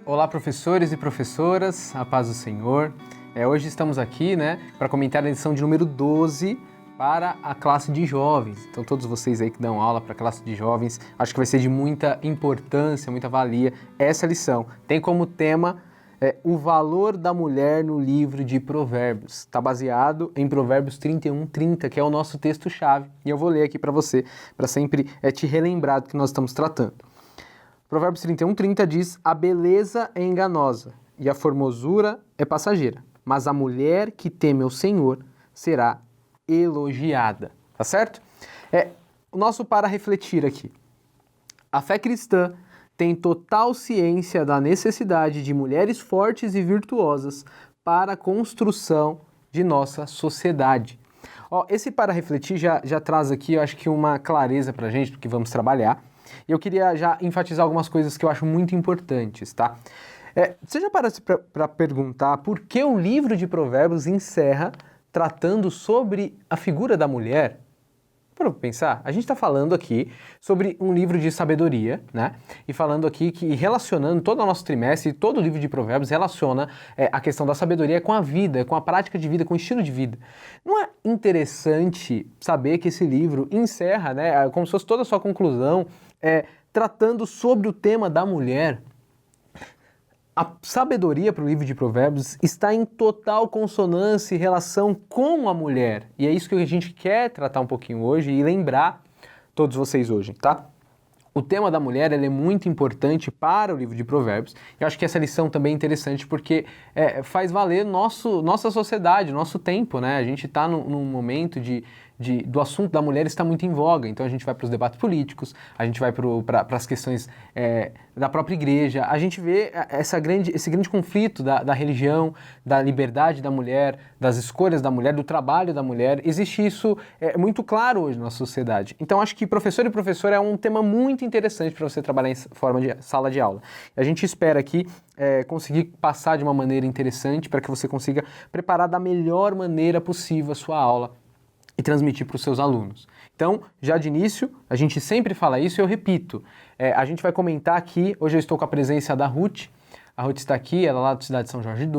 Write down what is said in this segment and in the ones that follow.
Olá, professores e professoras, a paz do Senhor. Hoje estamos aqui, para comentar a lição de número 12 para a classe de jovens. Então, todos vocês aí que dão aula para a classe de jovens, acho que vai ser de muita importância, muita valia essa lição. Tem como tema o valor da mulher no livro de Provérbios. Está baseado em Provérbios 31:30, que é o nosso texto-chave. E eu vou ler aqui para você, para sempre te relembrar do que nós estamos tratando. Provérbios 31:30 diz: a beleza é enganosa e a formosura é passageira, mas a mulher que teme o Senhor será elogiada. Tá certo? O nosso para refletir aqui. A fé cristã tem total ciência da necessidade de mulheres fortes e virtuosas para a construção de nossa sociedade. Esse para refletir já traz aqui, eu acho que uma clareza para a gente do que vamos trabalhar. E eu queria já enfatizar algumas coisas que eu acho muito importantes, tá? Você já parou para perguntar por que o livro de Provérbios encerra tratando sobre a figura da mulher? Para pensar, a gente está falando aqui sobre um livro de sabedoria, E falando aqui que relacionando todo o nosso trimestre, todo o livro de Provérbios relaciona a questão da sabedoria com a vida, com a prática de vida, com o estilo de vida. Não é interessante saber que esse livro encerra, como se fosse toda a sua conclusão, tratando sobre o tema da mulher? A sabedoria para o livro de Provérbios está em total consonância e relação com a mulher. E é isso que a gente quer tratar um pouquinho hoje e lembrar todos vocês hoje, tá? O tema da mulher é muito importante para o livro de Provérbios. Eu acho que essa lição também é interessante porque faz valer nossa sociedade, nosso tempo, A gente está num momento do assunto da mulher está muito em voga, então a gente vai para os debates políticos, a gente vai para as questões da própria igreja, a gente vê esse grande conflito da religião, da liberdade da mulher, das escolhas da mulher, do trabalho da mulher. Existe isso muito claro hoje na sociedade. Então acho que professor e professora é um tema muito interessante para você trabalhar em forma de sala de aula. A gente espera aqui conseguir passar de uma maneira interessante para que você consiga preparar da melhor maneira possível a sua aula e transmitir para os seus alunos. Então, já de início, a gente sempre fala isso e eu repito. A gente vai comentar aqui, hoje eu estou com a presença da Ruth. A Ruth está aqui, ela é lá da cidade de São Jorge II,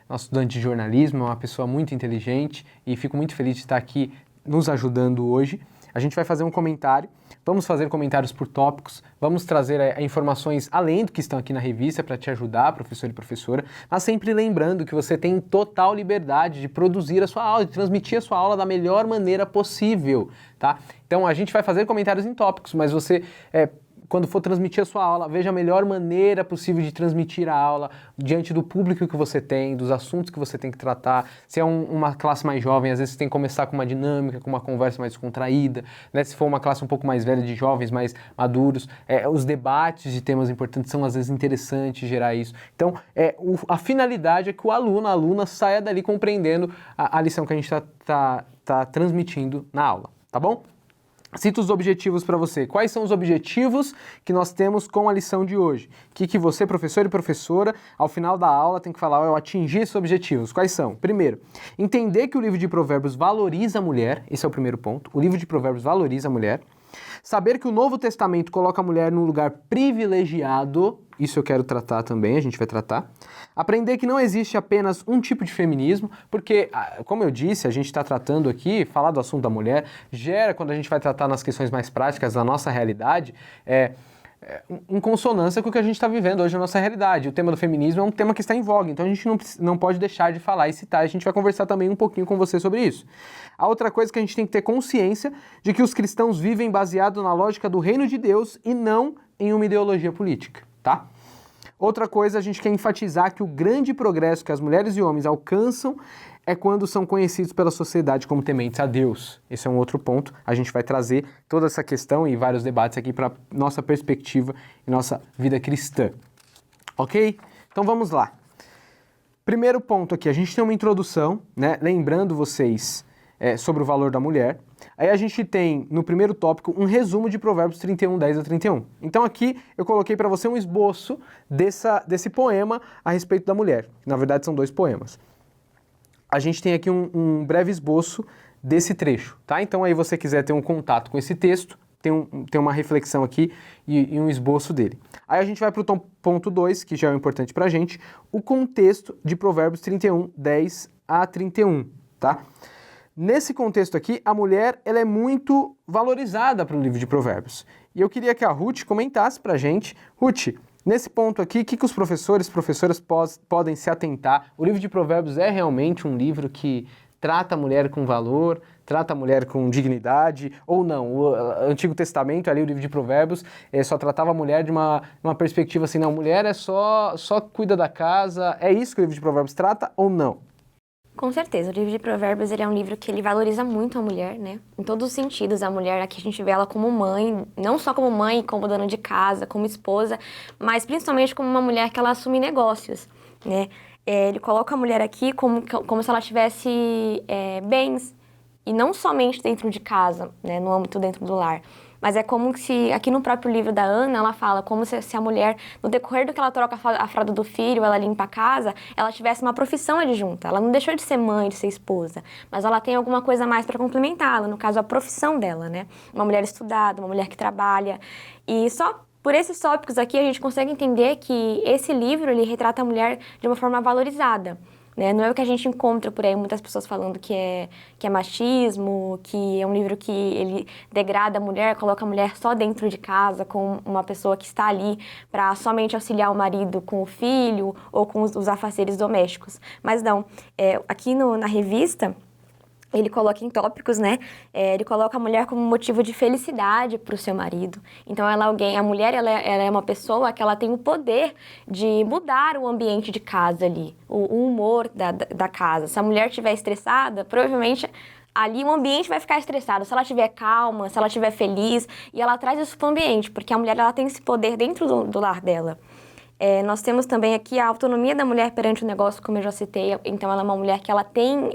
nossa estudante de jornalismo, é uma pessoa muito inteligente e fico muito feliz de estar aqui nos ajudando hoje. A gente vai fazer um comentário, vamos fazer comentários por tópicos, vamos trazer informações além do que estão aqui na revista para te ajudar, professor e professora, mas sempre lembrando que você tem total liberdade de produzir a sua aula, de transmitir a sua aula da melhor maneira possível, tá? Então a gente vai fazer comentários em tópicos, mas você quando for transmitir a sua aula, veja a melhor maneira possível de transmitir a aula diante do público que você tem, dos assuntos que você tem que tratar. Se é uma classe mais jovem, às vezes você tem que começar com uma dinâmica, com uma conversa mais descontraída, Se for uma classe um pouco mais velha, de jovens mais maduros, os debates de temas importantes são às vezes interessantes gerar isso. Então, a finalidade é que o aluno, a aluna saia dali compreendendo a lição que a gente tá transmitindo na aula, tá bom? Cito os objetivos para você. Quais são os objetivos que nós temos com a lição de hoje? Que você, professor e professora, ao final da aula tem que falar, eu atingi esses objetivos. Quais são? Primeiro, entender que o livro de Provérbios valoriza a mulher. Esse é o primeiro ponto. O livro de Provérbios valoriza a mulher. Saber que o Novo Testamento coloca a mulher num lugar privilegiado. Isso eu quero tratar também, a gente vai tratar. Aprender que não existe apenas um tipo de feminismo, porque, como eu disse, a gente está tratando aqui, falar do assunto da mulher, gera, quando a gente vai tratar nas questões mais práticas da nossa realidade, em consonância com o que a gente está vivendo hoje na nossa realidade. O tema do feminismo é um tema que está em voga, então a gente não pode deixar de falar e citar. A gente vai conversar também um pouquinho com você sobre isso. A outra coisa que a gente tem que ter consciência de que os cristãos vivem baseado na lógica do reino de Deus e não em uma ideologia política, tá? Outra coisa, a gente quer enfatizar que o grande progresso que as mulheres e homens alcançam é quando são conhecidos pela sociedade como tementes a Deus. Esse é um outro ponto. A gente vai trazer toda essa questão e vários debates aqui para nossa perspectiva e nossa vida cristã. Ok? Então vamos lá. Primeiro ponto aqui, a gente tem uma introdução, lembrando vocês sobre o valor da mulher. Aí a gente tem, no primeiro tópico, um resumo de Provérbios 31, 10 a 31. Então aqui eu coloquei para você um esboço desse poema a respeito da mulher. Na verdade são 2 poemas. A gente tem aqui um breve esboço desse trecho, tá? Então aí você quiser ter um contato com esse texto, tem uma reflexão aqui e um esboço dele. Aí a gente vai para o ponto 2, que já é importante para a gente, o contexto de Provérbios 31, 10 a 31, tá? Nesse contexto aqui, a mulher ela é muito valorizada para o livro de Provérbios. E eu queria que a Ruth comentasse para a gente. Ruth, nesse ponto aqui, o que os professores e professoras podem se atentar? O livro de Provérbios é realmente um livro que trata a mulher com valor, trata a mulher com dignidade, ou não? O Antigo Testamento, ali o livro de Provérbios, só tratava a mulher de uma perspectiva assim, não, mulher é só cuida da casa, é isso que o livro de Provérbios trata ou não? Com certeza, o livro de Provérbios ele é um livro que ele valoriza muito a mulher, né? Em todos os sentidos, a mulher aqui a gente vê ela como mãe, não só como mãe, como dona de casa, como esposa, mas principalmente como uma mulher que ela assume negócios, né? Ele coloca a mulher aqui como se ela tivesse bens, e não somente dentro de casa, né? No âmbito dentro do lar. Mas é como se, aqui no próprio livro da Ana, ela fala como se a mulher, no decorrer do que ela troca a fralda do filho, ela limpa a casa, ela tivesse uma profissão adjunta. Ela não deixou de ser mãe, de ser esposa, mas ela tem alguma coisa a mais para complementá-la, no caso, a profissão dela, né? Uma mulher estudada, uma mulher que trabalha. E só por esses tópicos aqui, a gente consegue entender que esse livro, ele retrata a mulher de uma forma valorizada. Né? Não é o que a gente encontra por aí, muitas pessoas falando que é machismo, que é um livro que ele degrada a mulher, coloca a mulher só dentro de casa, com uma pessoa que está ali para somente auxiliar o marido com o filho ou com os afazeres domésticos. Mas não, aqui na revista, ele coloca em tópicos, né? Ele coloca a mulher como motivo de felicidade para o seu marido. Então, a mulher ela é uma pessoa que ela tem o poder de mudar o ambiente de casa ali, o humor da casa. Se a mulher estiver estressada, provavelmente ali o ambiente vai ficar estressado. Se ela estiver calma, se ela estiver feliz, e ela traz isso para o ambiente, porque a mulher ela tem esse poder dentro do lar dela. Nós temos também aqui a autonomia da mulher perante o negócio, como eu já citei. Então, ela é uma mulher que ela tem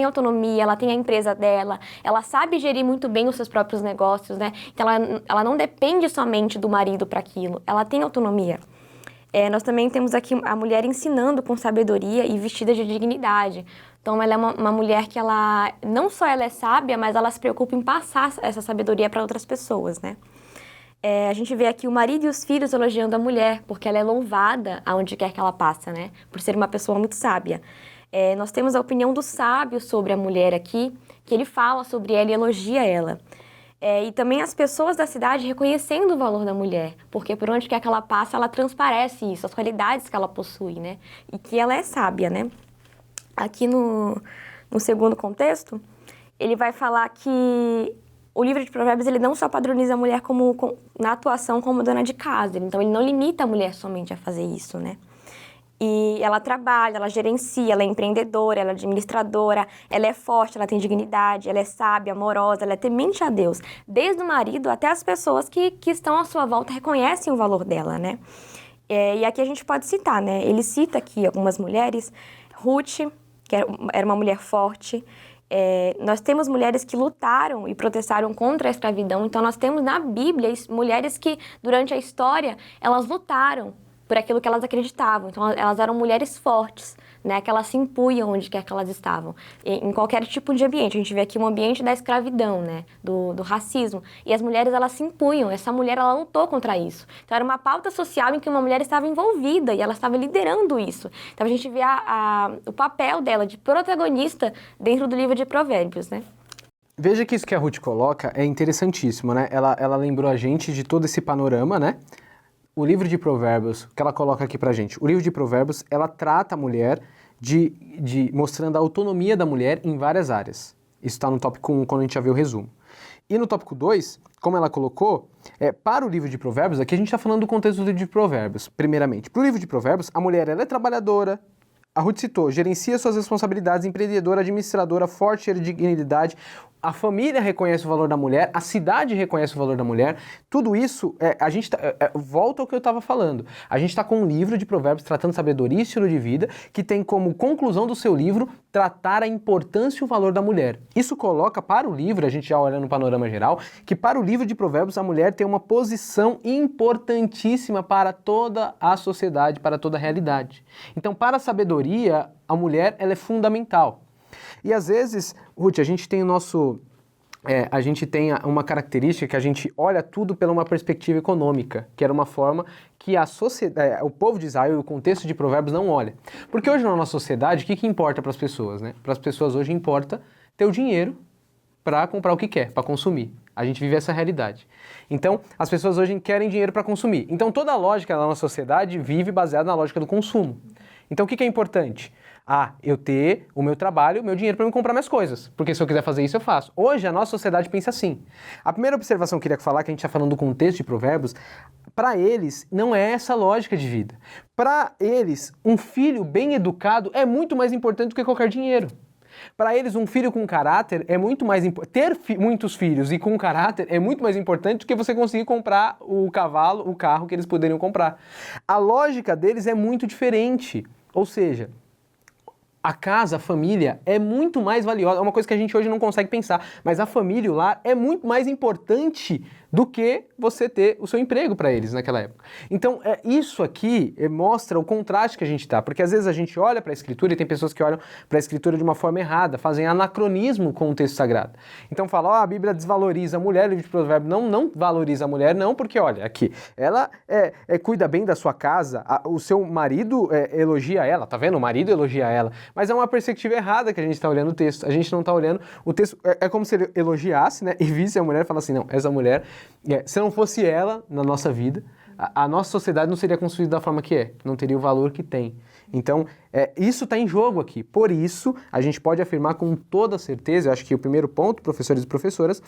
autonomia, ela tem a empresa dela, ela sabe gerir muito bem os seus próprios negócios, né? Então, ela não depende somente do marido para aquilo, ela tem autonomia. Nós também temos aqui a mulher ensinando com sabedoria e vestida de dignidade. Então, ela é uma mulher que ela não só ela é sábia, mas ela se preocupa em passar essa sabedoria para outras pessoas, né? A gente vê aqui o marido e os filhos elogiando a mulher, porque ela é louvada aonde quer que ela passa, né? Por ser uma pessoa muito sábia. Nós temos a opinião do sábio sobre a mulher aqui, que ele fala sobre ela e elogia ela. E também as pessoas da cidade reconhecendo o valor da mulher, porque por onde quer que ela passa, ela transparece isso, as qualidades que ela possui, né? E que ela é sábia, né? Aqui no segundo contexto, ele vai falar que o livro de Provérbios, ele não só padroniza a mulher na atuação como dona de casa, então ele não limita a mulher somente a fazer isso, né? E ela trabalha, ela gerencia, ela é empreendedora, ela é administradora, ela é forte, ela tem dignidade, ela é sábia, amorosa, ela é temente a Deus. Desde o marido até as pessoas que estão à sua volta reconhecem o valor dela, né? E aqui a gente pode citar, né? Ele cita aqui algumas mulheres, Ruth, que era uma mulher forte. Nós temos mulheres que lutaram e protestaram contra a escravidão. Então, nós temos na Bíblia mulheres que, durante a história, elas lutaram por aquilo que elas acreditavam. Então, elas eram mulheres fortes, né? Que elas se impunham onde quer que elas estavam. Em qualquer tipo de ambiente. A gente vê aqui um ambiente da escravidão, né? Do racismo. E as mulheres, elas se impunham. Essa mulher, ela lutou contra isso. Então, era uma pauta social em que uma mulher estava envolvida e ela estava liderando isso. Então, a gente vê o papel dela de protagonista dentro do livro de Provérbios, né? Veja que isso que a Ruth coloca é interessantíssimo, né? Ela lembrou a gente de todo esse panorama, né? O livro de Provérbios, que ela coloca aqui pra gente, o livro de Provérbios, ela trata a mulher mostrando a autonomia da mulher em várias áreas. Isso está no tópico 1, quando a gente já vê o resumo. E no tópico 2, como ela colocou, para o livro de Provérbios, aqui a gente está falando do contexto do livro de Provérbios, primeiramente. Para o livro de Provérbios, a mulher ela é trabalhadora, a Ruth citou, gerencia suas responsabilidades, empreendedora, administradora, forte, cheia de dignidade. A família reconhece o valor da mulher, a cidade reconhece o valor da mulher. Tudo isso, a gente volta ao que eu estava falando. A gente está com um livro de Provérbios tratando sabedoria e estilo de vida, que tem como conclusão do seu livro tratar a importância e o valor da mulher. Isso coloca para o livro, a gente já olha no panorama geral, que para o livro de Provérbios a mulher tem uma posição importantíssima para toda a sociedade, para toda a realidade. Então, para a sabedoria, a mulher ela é fundamental. E às vezes, Ruth, a gente tem o nosso a gente tem uma característica que a gente olha tudo pela uma perspectiva econômica, que era uma forma que a sociedade, o povo de Israel e o contexto de Provérbios não olha. Porque hoje na nossa sociedade, o que importa para as pessoas, né? Para as pessoas hoje importa ter o dinheiro para comprar o que quer, para consumir. A gente vive essa realidade. Então, as pessoas hoje querem dinheiro para consumir. Então, toda a lógica da nossa sociedade vive baseada na lógica do consumo. Então, o que é importante? Eu ter o meu trabalho, o meu dinheiro para me comprar minhas coisas. Porque se eu quiser fazer isso, eu faço. Hoje, a nossa sociedade pensa assim. A primeira observação que eu queria falar, que a gente está falando do contexto de Provérbios, para eles, não é essa lógica de vida. Para eles, um filho bem educado é muito mais importante do que qualquer dinheiro. Para eles, um filho com caráter é muito mais importante. Muitos filhos e com caráter é muito mais importante do que você conseguir comprar o cavalo, o carro que eles poderiam comprar. A lógica deles é muito diferente. Ou seja, a casa, a família, é muito mais valiosa. É uma coisa que a gente hoje não consegue pensar. Mas a família, o lar, é muito mais importante do que você ter o seu emprego para eles naquela época. Então, isso aqui mostra o contraste que a gente tá, porque às vezes a gente olha para a Escritura e tem pessoas que olham para a Escritura de uma forma errada, fazem anacronismo com o texto sagrado. Então falam, a Bíblia desvaloriza a mulher, o livro de Provérbios não valoriza a mulher, não, porque olha, aqui, ela cuida bem da sua casa, o seu marido elogia ela, tá vendo? O marido elogia ela, mas é uma perspectiva errada que a gente está olhando o texto, a gente não está olhando o texto, é como se ele elogiasse, né, e visse a mulher e falasse assim, não, essa mulher, se não fosse ela na nossa vida, a nossa sociedade não seria construída da forma que é, não teria o valor que tem. Então, isso está em jogo aqui. Por isso, a gente pode afirmar com toda certeza, eu acho que o primeiro ponto, professores e professoras,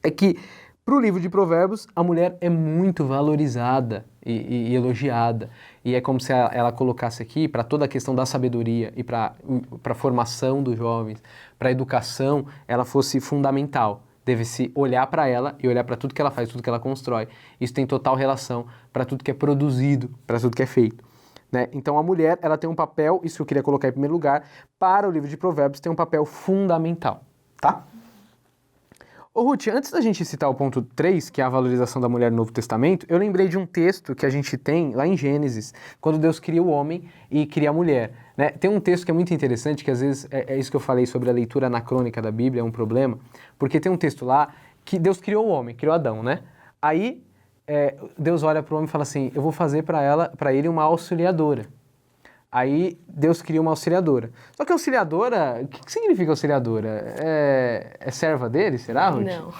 é que para o livro de Provérbios, a mulher é muito valorizada e elogiada. E é como se ela colocasse aqui, para toda a questão da sabedoria e para a formação dos jovens, para a educação, ela fosse fundamental. Deve-se olhar para ela e olhar para tudo que ela faz, tudo que ela constrói. Isso tem total relação para tudo que é produzido, para tudo que é feito. Né? Então a mulher, ela tem um papel, isso que eu queria colocar em primeiro lugar, para o livro de Provérbios tem um papel fundamental, tá? Ô Ruth, antes da gente citar o ponto 3, que é a valorização da mulher no Novo Testamento, eu lembrei de um texto que a gente tem lá em Gênesis, quando Deus cria o homem e cria a mulher. Né? Tem um texto que é muito interessante, que às vezes é isso que eu falei sobre a leitura anacrônica da Bíblia, é um problema, porque tem um texto lá que Deus criou o homem, criou Adão, né? Aí Deus olha para o homem e fala assim, eu vou fazer para ele uma auxiliadora. Aí Deus cria uma auxiliadora. Só que auxiliadora, o que significa auxiliadora? É serva dele, será, Ruth? Não.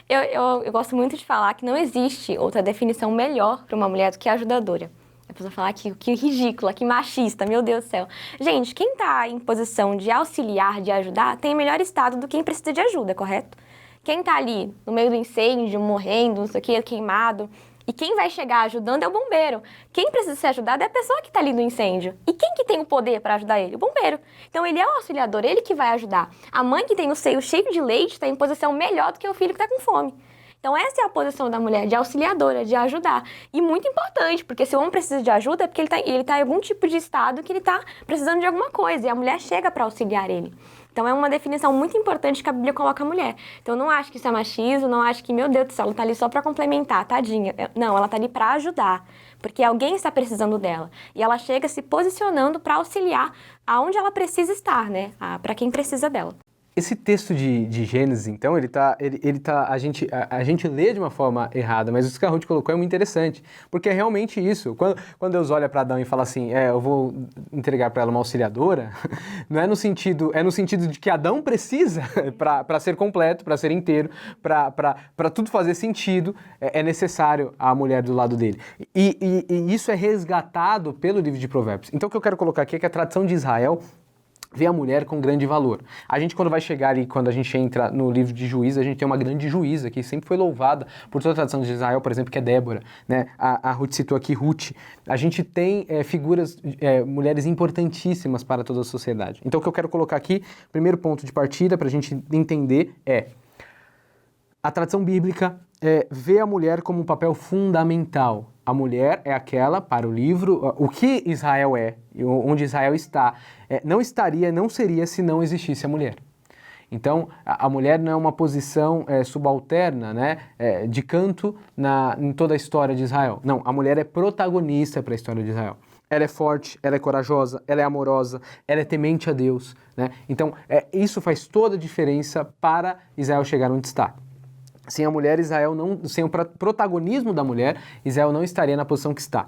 Eu gosto muito de falar que não existe outra definição melhor para uma mulher do que ajudadora. A pessoa falar que ridícula, que machista, meu Deus do céu. Gente, quem está em posição de auxiliar, de ajudar, tem melhor estado do que quem precisa de ajuda, correto? Quem está ali no meio do incêndio, morrendo, não sei o que, queimado... E quem vai chegar ajudando é o bombeiro. Quem precisa ser ajudado é a pessoa que está ali no incêndio. E quem que tem o poder para ajudar ele? O bombeiro. Então ele é o auxiliador, ele que vai ajudar. A mãe que tem o seio cheio de leite está em posição melhor do que o filho que está com fome. Então essa é a posição da mulher, de auxiliadora, de ajudar. E muito importante, porque se o homem precisa de ajuda é porque ele tá em algum tipo de estado que ele está precisando de alguma coisa. E a mulher chega para auxiliar ele. Então é uma definição muito importante que a Bíblia coloca a mulher. Então eu não acho que isso é machismo, não acho que, meu Deus do céu, ela tá ali só para complementar, tadinha. Não, ela tá ali para ajudar, porque alguém está precisando dela. E ela chega se posicionando para auxiliar aonde ela precisa estar, né? Para quem precisa dela. Esse texto de Gênesis, então, a gente lê de uma forma errada, mas o que a Ruth colocou é muito interessante, porque é realmente isso. Quando Deus olha para Adão e fala assim, eu vou entregar para ela uma auxiliadora, não é no sentido de que Adão precisa para ser completo, para ser inteiro, para tudo fazer sentido, é necessário a mulher do lado dele. E isso é resgatado pelo livro de Provérbios. Então, o que eu quero colocar aqui é que a tradição de Israel vê a mulher com grande valor. A gente, quando vai chegar ali, quando a gente entra no livro de Juízes, a gente tem uma grande juíza que sempre foi louvada por toda a tradição de Israel, por exemplo, que é Débora, né? A Ruth citou aqui Ruth. A gente tem figuras, mulheres importantíssimas para toda a sociedade. Então, o que eu quero colocar aqui, primeiro ponto de partida para a gente entender a tradição bíblica vê a mulher como um papel fundamental. A mulher é aquela, para o livro, o que Israel é, onde Israel está, não seria se não existisse a mulher. Então, a mulher não é uma posição subalterna, né, de canto em toda a história de Israel. Não, a mulher é protagonista para a história de Israel. ela é forte, ela é corajosa, ela é amorosa, ela é temente a Deus, né? Então, isso faz toda a diferença para Israel chegar onde está. Sem a mulher, sem o protagonismo da mulher, Israel não estaria na posição que está.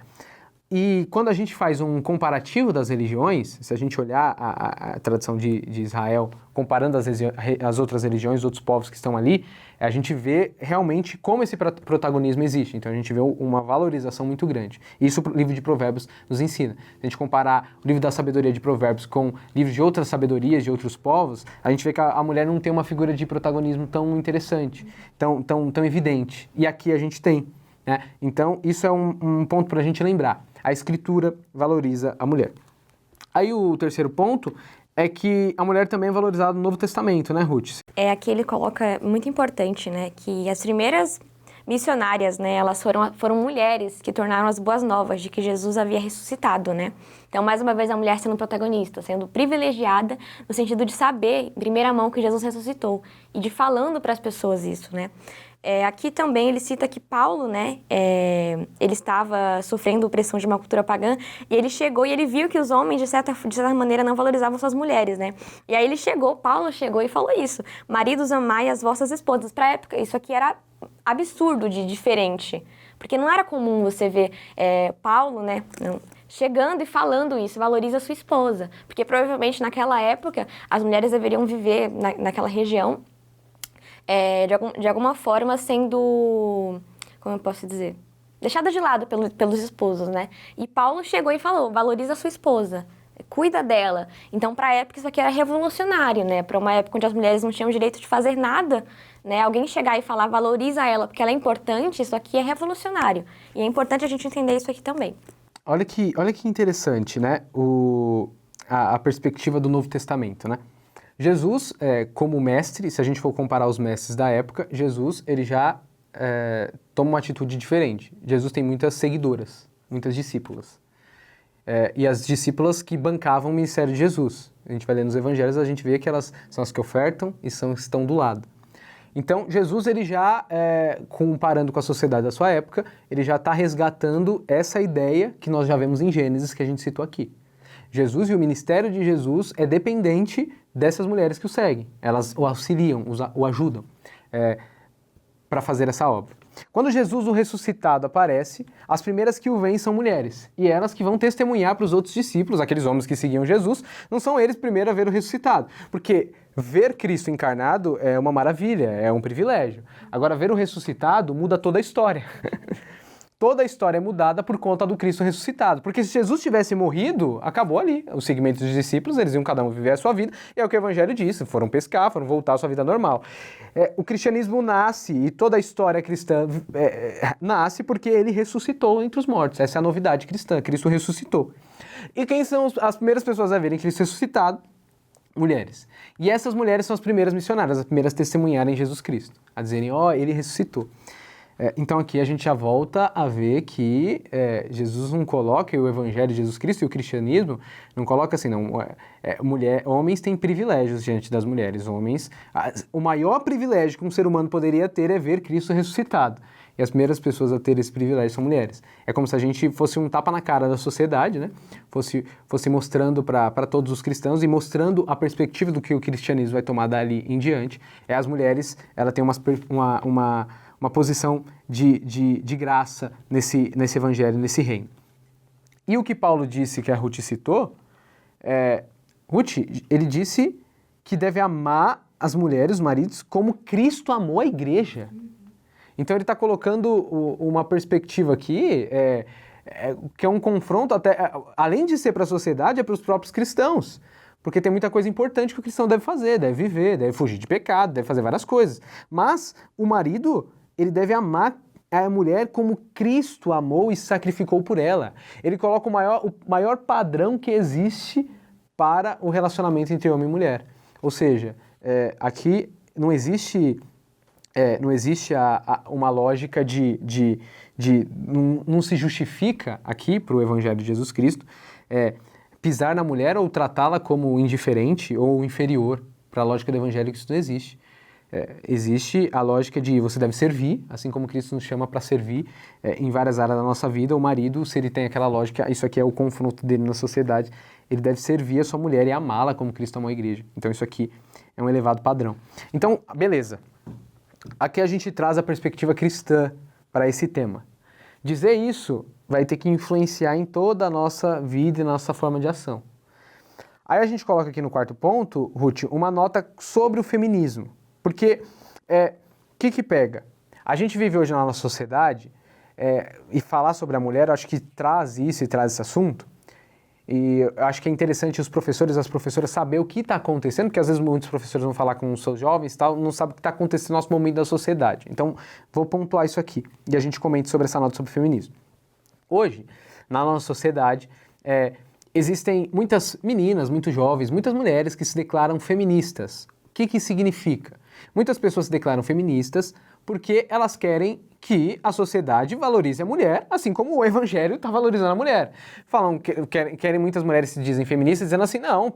E quando a gente faz um comparativo das religiões, se a gente olhar a tradição de Israel, comparando as outras religiões, outros povos que estão ali, a gente vê realmente como esse protagonismo existe. Então a gente vê uma valorização muito grande. Isso o livro de Provérbios nos ensina. Se a gente comparar o livro da sabedoria de Provérbios com livros de outras sabedorias de outros povos, a gente vê que a mulher não tem uma figura de protagonismo tão interessante, tão evidente. E aqui a gente tem, né? Então isso é um ponto para a gente lembrar. A Escritura valoriza a mulher. Aí o terceiro ponto é que a mulher também é valorizada no Novo Testamento, né, Ruth? Aqui ele coloca, muito importante, né, que as primeiras missionárias, né, elas foram mulheres que tornaram as boas novas de que Jesus havia ressuscitado, né? Então, mais uma vez, a mulher sendo protagonista, sendo privilegiada no sentido de saber, em primeira mão, que Jesus ressuscitou e de falando para as pessoas isso, né? Aqui também ele cita que Paulo, né, ele estava sofrendo opressão de uma cultura pagã e ele chegou e ele viu que os homens, de certa maneira, não valorizavam suas mulheres, né? E aí Paulo chegou e falou isso: maridos, amai as vossas esposas. Para a época, isso aqui era absurdo de diferente, porque não era comum você ver Paulo, né, chegando e falando isso, valoriza a sua esposa, porque provavelmente naquela época as mulheres deveriam viver naquela região de alguma forma sendo, como eu posso dizer, deixada de lado pelos esposos, né? E Paulo chegou e falou: valoriza a sua esposa, cuida dela. Então, para a época, isso aqui era revolucionário, né? Para uma época onde as mulheres não tinham direito de fazer nada, né? Alguém chegar e falar, valoriza ela porque ela é importante, isso aqui é revolucionário. E é importante a gente entender isso aqui também. Olha que interessante, né? A perspectiva do Novo Testamento, né? Jesus, como mestre, se a gente for comparar os mestres da época, Jesus, ele já toma uma atitude diferente. Jesus tem muitas seguidoras, muitas discípulas. E as discípulas que bancavam o ministério de Jesus. A gente vai ler nos evangelhos, a gente vê que elas são as que ofertam e estão do lado. Então, Jesus, ele já, comparando com a sociedade da sua época, ele já está resgatando essa ideia que nós já vemos em Gênesis, que a gente citou aqui. Jesus e o ministério de Jesus é dependente dessas mulheres que o seguem. Elas o auxiliam, o ajudam para fazer essa obra. Quando Jesus, o ressuscitado, aparece, as primeiras que o veem são mulheres. E elas que vão testemunhar para os outros discípulos, aqueles homens que seguiam Jesus, não são eles primeiro a ver o ressuscitado. Porque ver Cristo encarnado é uma maravilha, é um privilégio. Agora, ver o ressuscitado muda toda a história. Toda a história é mudada por conta do Cristo ressuscitado. Porque se Jesus tivesse morrido, acabou ali. Os segmentos dos discípulos, eles iam cada um viver a sua vida. E é o que o Evangelho diz. Foram pescar, foram voltar à sua vida normal. O cristianismo nasce, e toda a história cristã nasce porque ele ressuscitou entre os mortos. Essa é a novidade cristã. Cristo ressuscitou. E quem são as primeiras pessoas a verem Cristo ressuscitado? Mulheres. E essas mulheres são as primeiras missionárias, as primeiras a testemunharem Jesus Cristo. A dizerem, ele ressuscitou. Então aqui a gente já volta a ver que Jesus não coloca o Evangelho de Jesus Cristo e o cristianismo, não coloca assim, não. Homens têm privilégios diante das mulheres. O maior privilégio que um ser humano poderia ter é ver Cristo ressuscitado. E as primeiras pessoas a ter esse privilégio são mulheres. É como se a gente fosse um tapa na cara da sociedade, né? Fosse mostrando para todos os cristãos e mostrando a perspectiva do que o cristianismo vai tomar dali em diante. As mulheres, ela tem uma posição de graça nesse evangelho, nesse reino. E o que Paulo disse, que a Ruth citou, Ruth, ele disse que deve amar as mulheres, os maridos, como Cristo amou a igreja. Então ele está colocando uma perspectiva aqui, que é um confronto, até, além de ser para a sociedade, é para os próprios cristãos. Porque tem muita coisa importante que o cristão deve fazer, deve viver, deve fugir de pecado, deve fazer várias coisas. Mas o marido, ele deve amar a mulher como Cristo amou e sacrificou por ela. Ele coloca o maior padrão que existe para o relacionamento entre homem e mulher. Ou seja, aqui não existe uma lógica não se justifica aqui para o Evangelho de Jesus Cristo pisar na mulher ou tratá-la como indiferente ou inferior. Para a lógica do Evangelho, que isso não existe. existe a lógica de você deve servir, assim como Cristo nos chama para servir em várias áreas da nossa vida. O marido, se ele tem aquela lógica, isso aqui é o confronto dele na sociedade, ele deve servir a sua mulher e amá-la como Cristo amou a igreja. Então isso aqui é um elevado padrão. Então, beleza. Aqui a gente traz a perspectiva cristã para esse tema. Dizer isso vai ter que influenciar em toda a nossa vida e nossa forma de ação. Aí a gente coloca aqui no quarto ponto, Ruth, uma nota sobre o feminismo. Porque o que pega? A gente vive hoje na nossa sociedade e falar sobre a mulher, eu acho que traz isso e traz esse assunto. E eu acho que é interessante os professores e as professoras saber o que está acontecendo, porque às vezes muitos professores vão falar com os seus jovens e tal, não sabem o que está acontecendo no nosso momento da sociedade. Então, vou pontuar isso aqui e a gente comenta sobre essa nota sobre o feminismo. Hoje, na nossa sociedade, existem muitas meninas, muitos jovens, muitas mulheres que se declaram feministas. O que significa? Muitas pessoas se declaram feministas porque elas querem que a sociedade valorize a mulher, assim como o evangelho está valorizando a mulher. Querem muitas mulheres se dizem feministas, dizendo assim, não,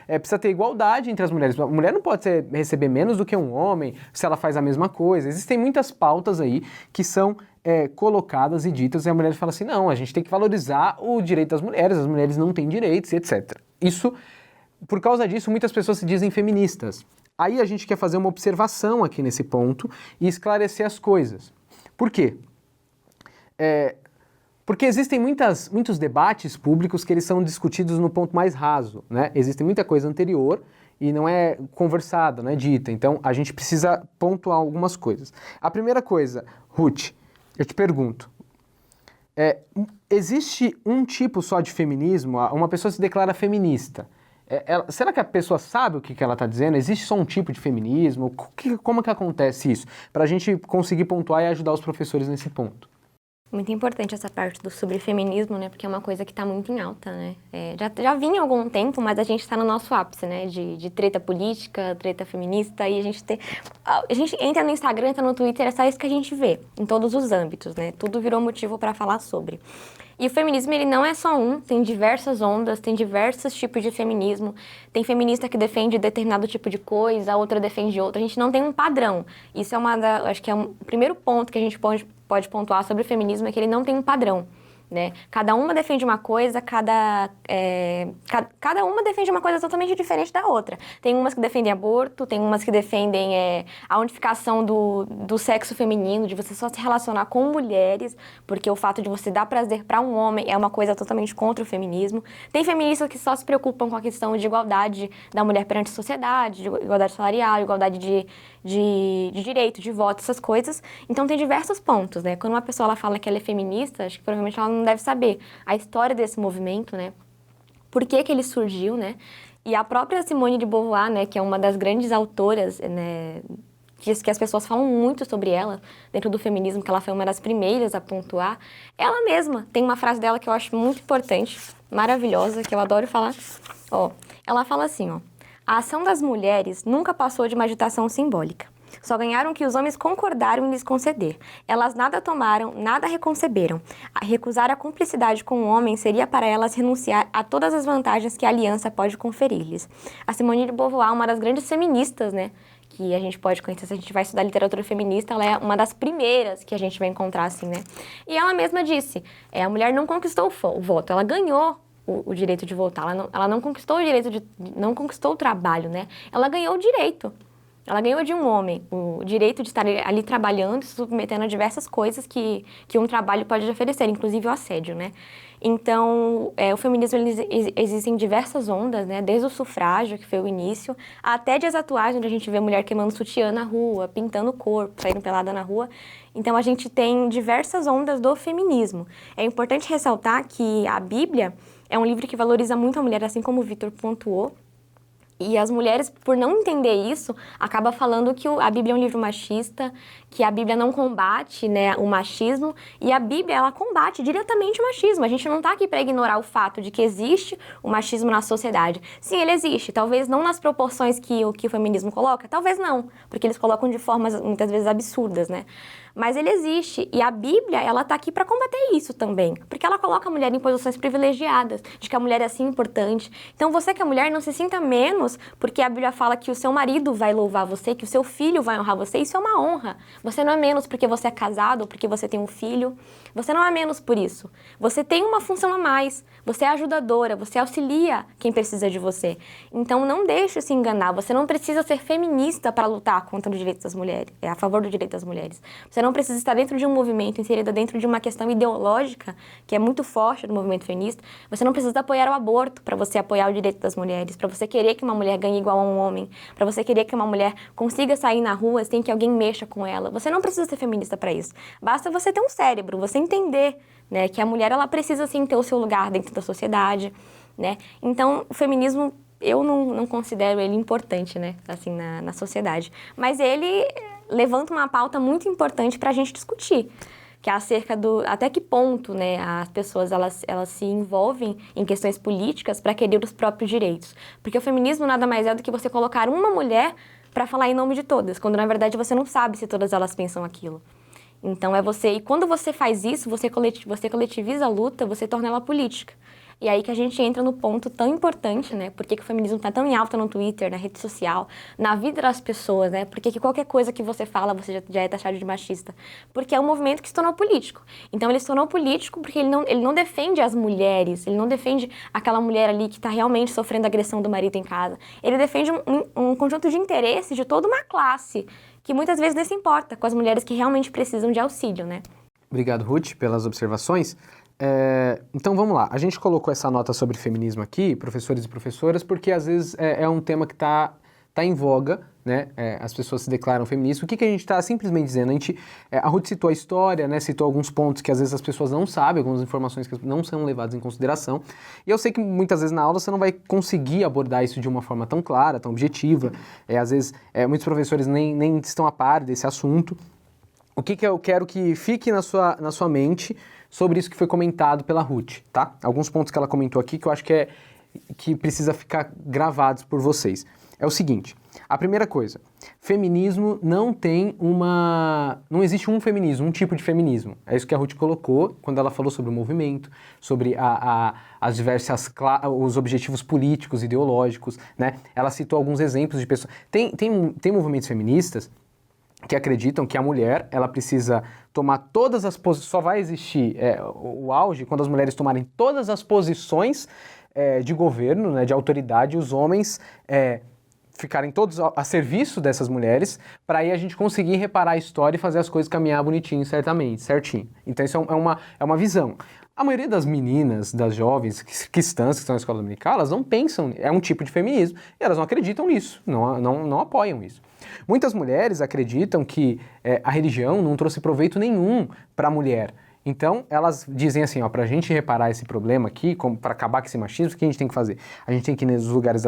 precisa ter igualdade entre as mulheres. A mulher não pode receber menos do que um homem se ela faz a mesma coisa. Existem muitas pautas aí que são colocadas e ditas, e a mulher fala assim, não, a gente tem que valorizar o direito das mulheres, as mulheres não têm direitos, etc. Por causa disso, muitas pessoas se dizem feministas. Aí a gente quer fazer uma observação aqui nesse ponto e esclarecer as coisas. Por quê? Porque existem muitos debates públicos que eles são discutidos no ponto mais raso, né? Existe muita coisa anterior e não é conversada, não é dita. Então, a gente precisa pontuar algumas coisas. A primeira coisa, Ruth, eu te pergunto, existe um tipo só de feminismo? Uma pessoa se declara feminista. Será que a pessoa sabe o que ela está dizendo? Existe só um tipo de feminismo? Como que acontece isso? Para a gente conseguir pontuar e ajudar os professores nesse ponto. Muito importante essa parte sobre feminismo, né? Porque é uma coisa que está muito em alta, né? Já vinha há algum tempo, mas a gente está no nosso ápice, né? De treta política, treta feminista, e a gente entra no Instagram, entra no Twitter, é só isso que a gente vê, em todos os âmbitos, né? Tudo virou motivo para falar sobre. E o feminismo, ele não é só um, tem diversas ondas, tem diversos tipos de feminismo. Tem feminista que defende determinado tipo de coisa, a outra defende outra. A gente não tem um padrão. Isso acho que é o primeiro ponto que a gente pode pontuar sobre o feminismo, é que ele não tem um padrão, né? Cada uma defende uma coisa, cada uma defende uma coisa totalmente diferente da outra. Tem umas que defendem aborto, tem umas que defendem a unificação do sexo feminino, de você só se relacionar com mulheres, porque o fato de você dar prazer para um homem é uma coisa totalmente contra o feminismo. Tem feministas que só se preocupam com a questão de igualdade da mulher perante a sociedade, de igualdade salarial, igualdade de direito, de voto, essas coisas. Então tem diversos pontos, né? Quando uma pessoa ela fala que ela é feminista, acho que provavelmente ela não deve saber a história desse movimento, né? Por que ele surgiu, né? E a própria Simone de Beauvoir, né, que é uma das grandes autoras, né, que as pessoas falam muito sobre ela dentro do feminismo, que ela foi uma das primeiras a pontuar, ela mesma tem uma frase dela que eu acho muito importante, maravilhosa, que eu adoro falar. Ela fala assim, a ação das mulheres nunca passou de uma agitação simbólica. Só ganharam que os homens concordaram em lhes conceder. Elas nada tomaram, nada reconceberam. Recusar a cumplicidade com o homem seria para elas renunciar a todas as vantagens que a aliança pode conferir-lhes. A Simone de Beauvoir é uma das grandes feministas, né? Que a gente pode conhecer, se a gente vai estudar literatura feminista, ela é uma das primeiras que a gente vai encontrar, assim, né? E ela mesma disse, a mulher não conquistou o voto, ela ganhou o direito de votar, ela não conquistou o direito não conquistou o trabalho, né? Ela ganhou o direito. Ela ganhou de um homem o direito de estar ali trabalhando, se submetendo a diversas coisas que um trabalho pode oferecer, inclusive o assédio, né? Então, o feminismo, existem diversas ondas, né? Desde o sufrágio, que foi o início, até dias atuais, onde a gente vê mulher queimando sutiã na rua, pintando o corpo, saindo pelada na rua. Então, a gente tem diversas ondas do feminismo. É importante ressaltar que a Bíblia é um livro que valoriza muito a mulher, assim como o Vitor pontuou. E as mulheres, por não entender isso, acabam falando que a Bíblia é um livro machista, que a Bíblia não combate, né, o machismo, e a Bíblia, ela combate diretamente o machismo. A gente não está aqui para ignorar o fato de que existe o machismo na sociedade. Sim, ele existe, talvez não nas proporções que o feminismo coloca, talvez não, porque eles colocam de formas muitas vezes absurdas, né? Mas ele existe, e a Bíblia, ela tá aqui para combater isso também, porque ela coloca a mulher em posições privilegiadas, de que a mulher é assim importante. Então você que é mulher, não se sinta menos, porque a Bíblia fala que o seu marido vai louvar você, que o seu filho vai honrar você, isso é uma honra. Você não é menos porque você é casado ou porque você tem um filho, você não é menos por isso. Você tem uma função a mais, você é ajudadora, você auxilia quem precisa de você. Então não deixe se enganar, você não precisa ser feminista para lutar contra os direitos das mulheres, a favor do direito das mulheres. Você não precisa estar dentro de um movimento, inserida dentro de uma questão ideológica, que é muito forte no movimento feminista. Você não precisa apoiar o aborto para você apoiar o direito das mulheres, para você querer que uma mulher ganhe igual a um homem, para você querer que uma mulher consiga sair na rua sem que alguém mexa com ela. Você não precisa ser feminista para isso. Basta você ter um cérebro, você entender, né, que a mulher ela precisa sim ter o seu lugar dentro da sociedade, né? Então, o feminismo eu não considero ele importante, né, assim, na sociedade. Mas ele levanta uma pauta muito importante para a gente discutir, que é acerca do até que ponto, né, as pessoas elas se envolvem em questões políticas para querer os próprios direitos. Porque o feminismo nada mais é do que você colocar uma mulher para falar em nome de todas, quando na verdade você não sabe se todas elas pensam aquilo. Então é você, e quando você faz isso, você coletiviza a luta, você torna ela política. E aí que a gente entra no ponto tão importante, né? Por que o feminismo tá tão em alta no Twitter, na rede social, na vida das pessoas, né? Por que qualquer coisa que você fala, você já é taxado de machista? Porque é um movimento que se tornou político. Então ele se tornou político porque ele não defende as mulheres, ele não defende aquela mulher ali que tá realmente sofrendo agressão do marido em casa. Ele defende um conjunto de interesses de toda uma classe, que muitas vezes nem se importa com as mulheres que realmente precisam de auxílio, né? Obrigado, Ruth, pelas observações. Então vamos lá, a gente colocou essa nota sobre feminismo aqui, professores e professoras, porque às vezes é um tema que tá em voga, né? As pessoas se declaram feministas. O que a gente está simplesmente dizendo? A Ruth citou a história, né? Citou alguns pontos que às vezes as pessoas não sabem, algumas informações que não são levadas em consideração. E eu sei que muitas vezes na aula você não vai conseguir abordar isso de uma forma tão clara, tão objetiva. Às vezes muitos professores nem estão a par desse assunto. O que eu quero que fique na sua mente sobre isso que foi comentado pela Ruth, tá? Alguns pontos que ela comentou aqui que eu acho que precisa ficar gravados por vocês. É o seguinte, a primeira coisa, feminismo não existe um feminismo, um tipo de feminismo. É isso que a Ruth colocou quando ela falou sobre o movimento, sobre as os objetivos políticos, ideológicos, né? Ela citou alguns exemplos de pessoas. Tem movimentos feministas que acreditam que a mulher, ela precisa tomar todas as posições, só vai existir o auge quando as mulheres tomarem todas as posições de governo, né, de autoridade, e os homens ficarem todos a serviço dessas mulheres, para aí a gente conseguir reparar a história e fazer as coisas caminhar bonitinho, certinho. Então isso é uma visão. A maioria das meninas, das jovens cristãs que estão na escola dominical, elas não pensam, é um tipo de feminismo, e elas não acreditam nisso, não apoiam isso. Muitas mulheres acreditam que a religião não trouxe proveito nenhum para a mulher. Então, elas dizem assim, ó, para a gente reparar esse problema aqui, para acabar com esse machismo, o que a gente tem que fazer? A gente tem que ir nos lugares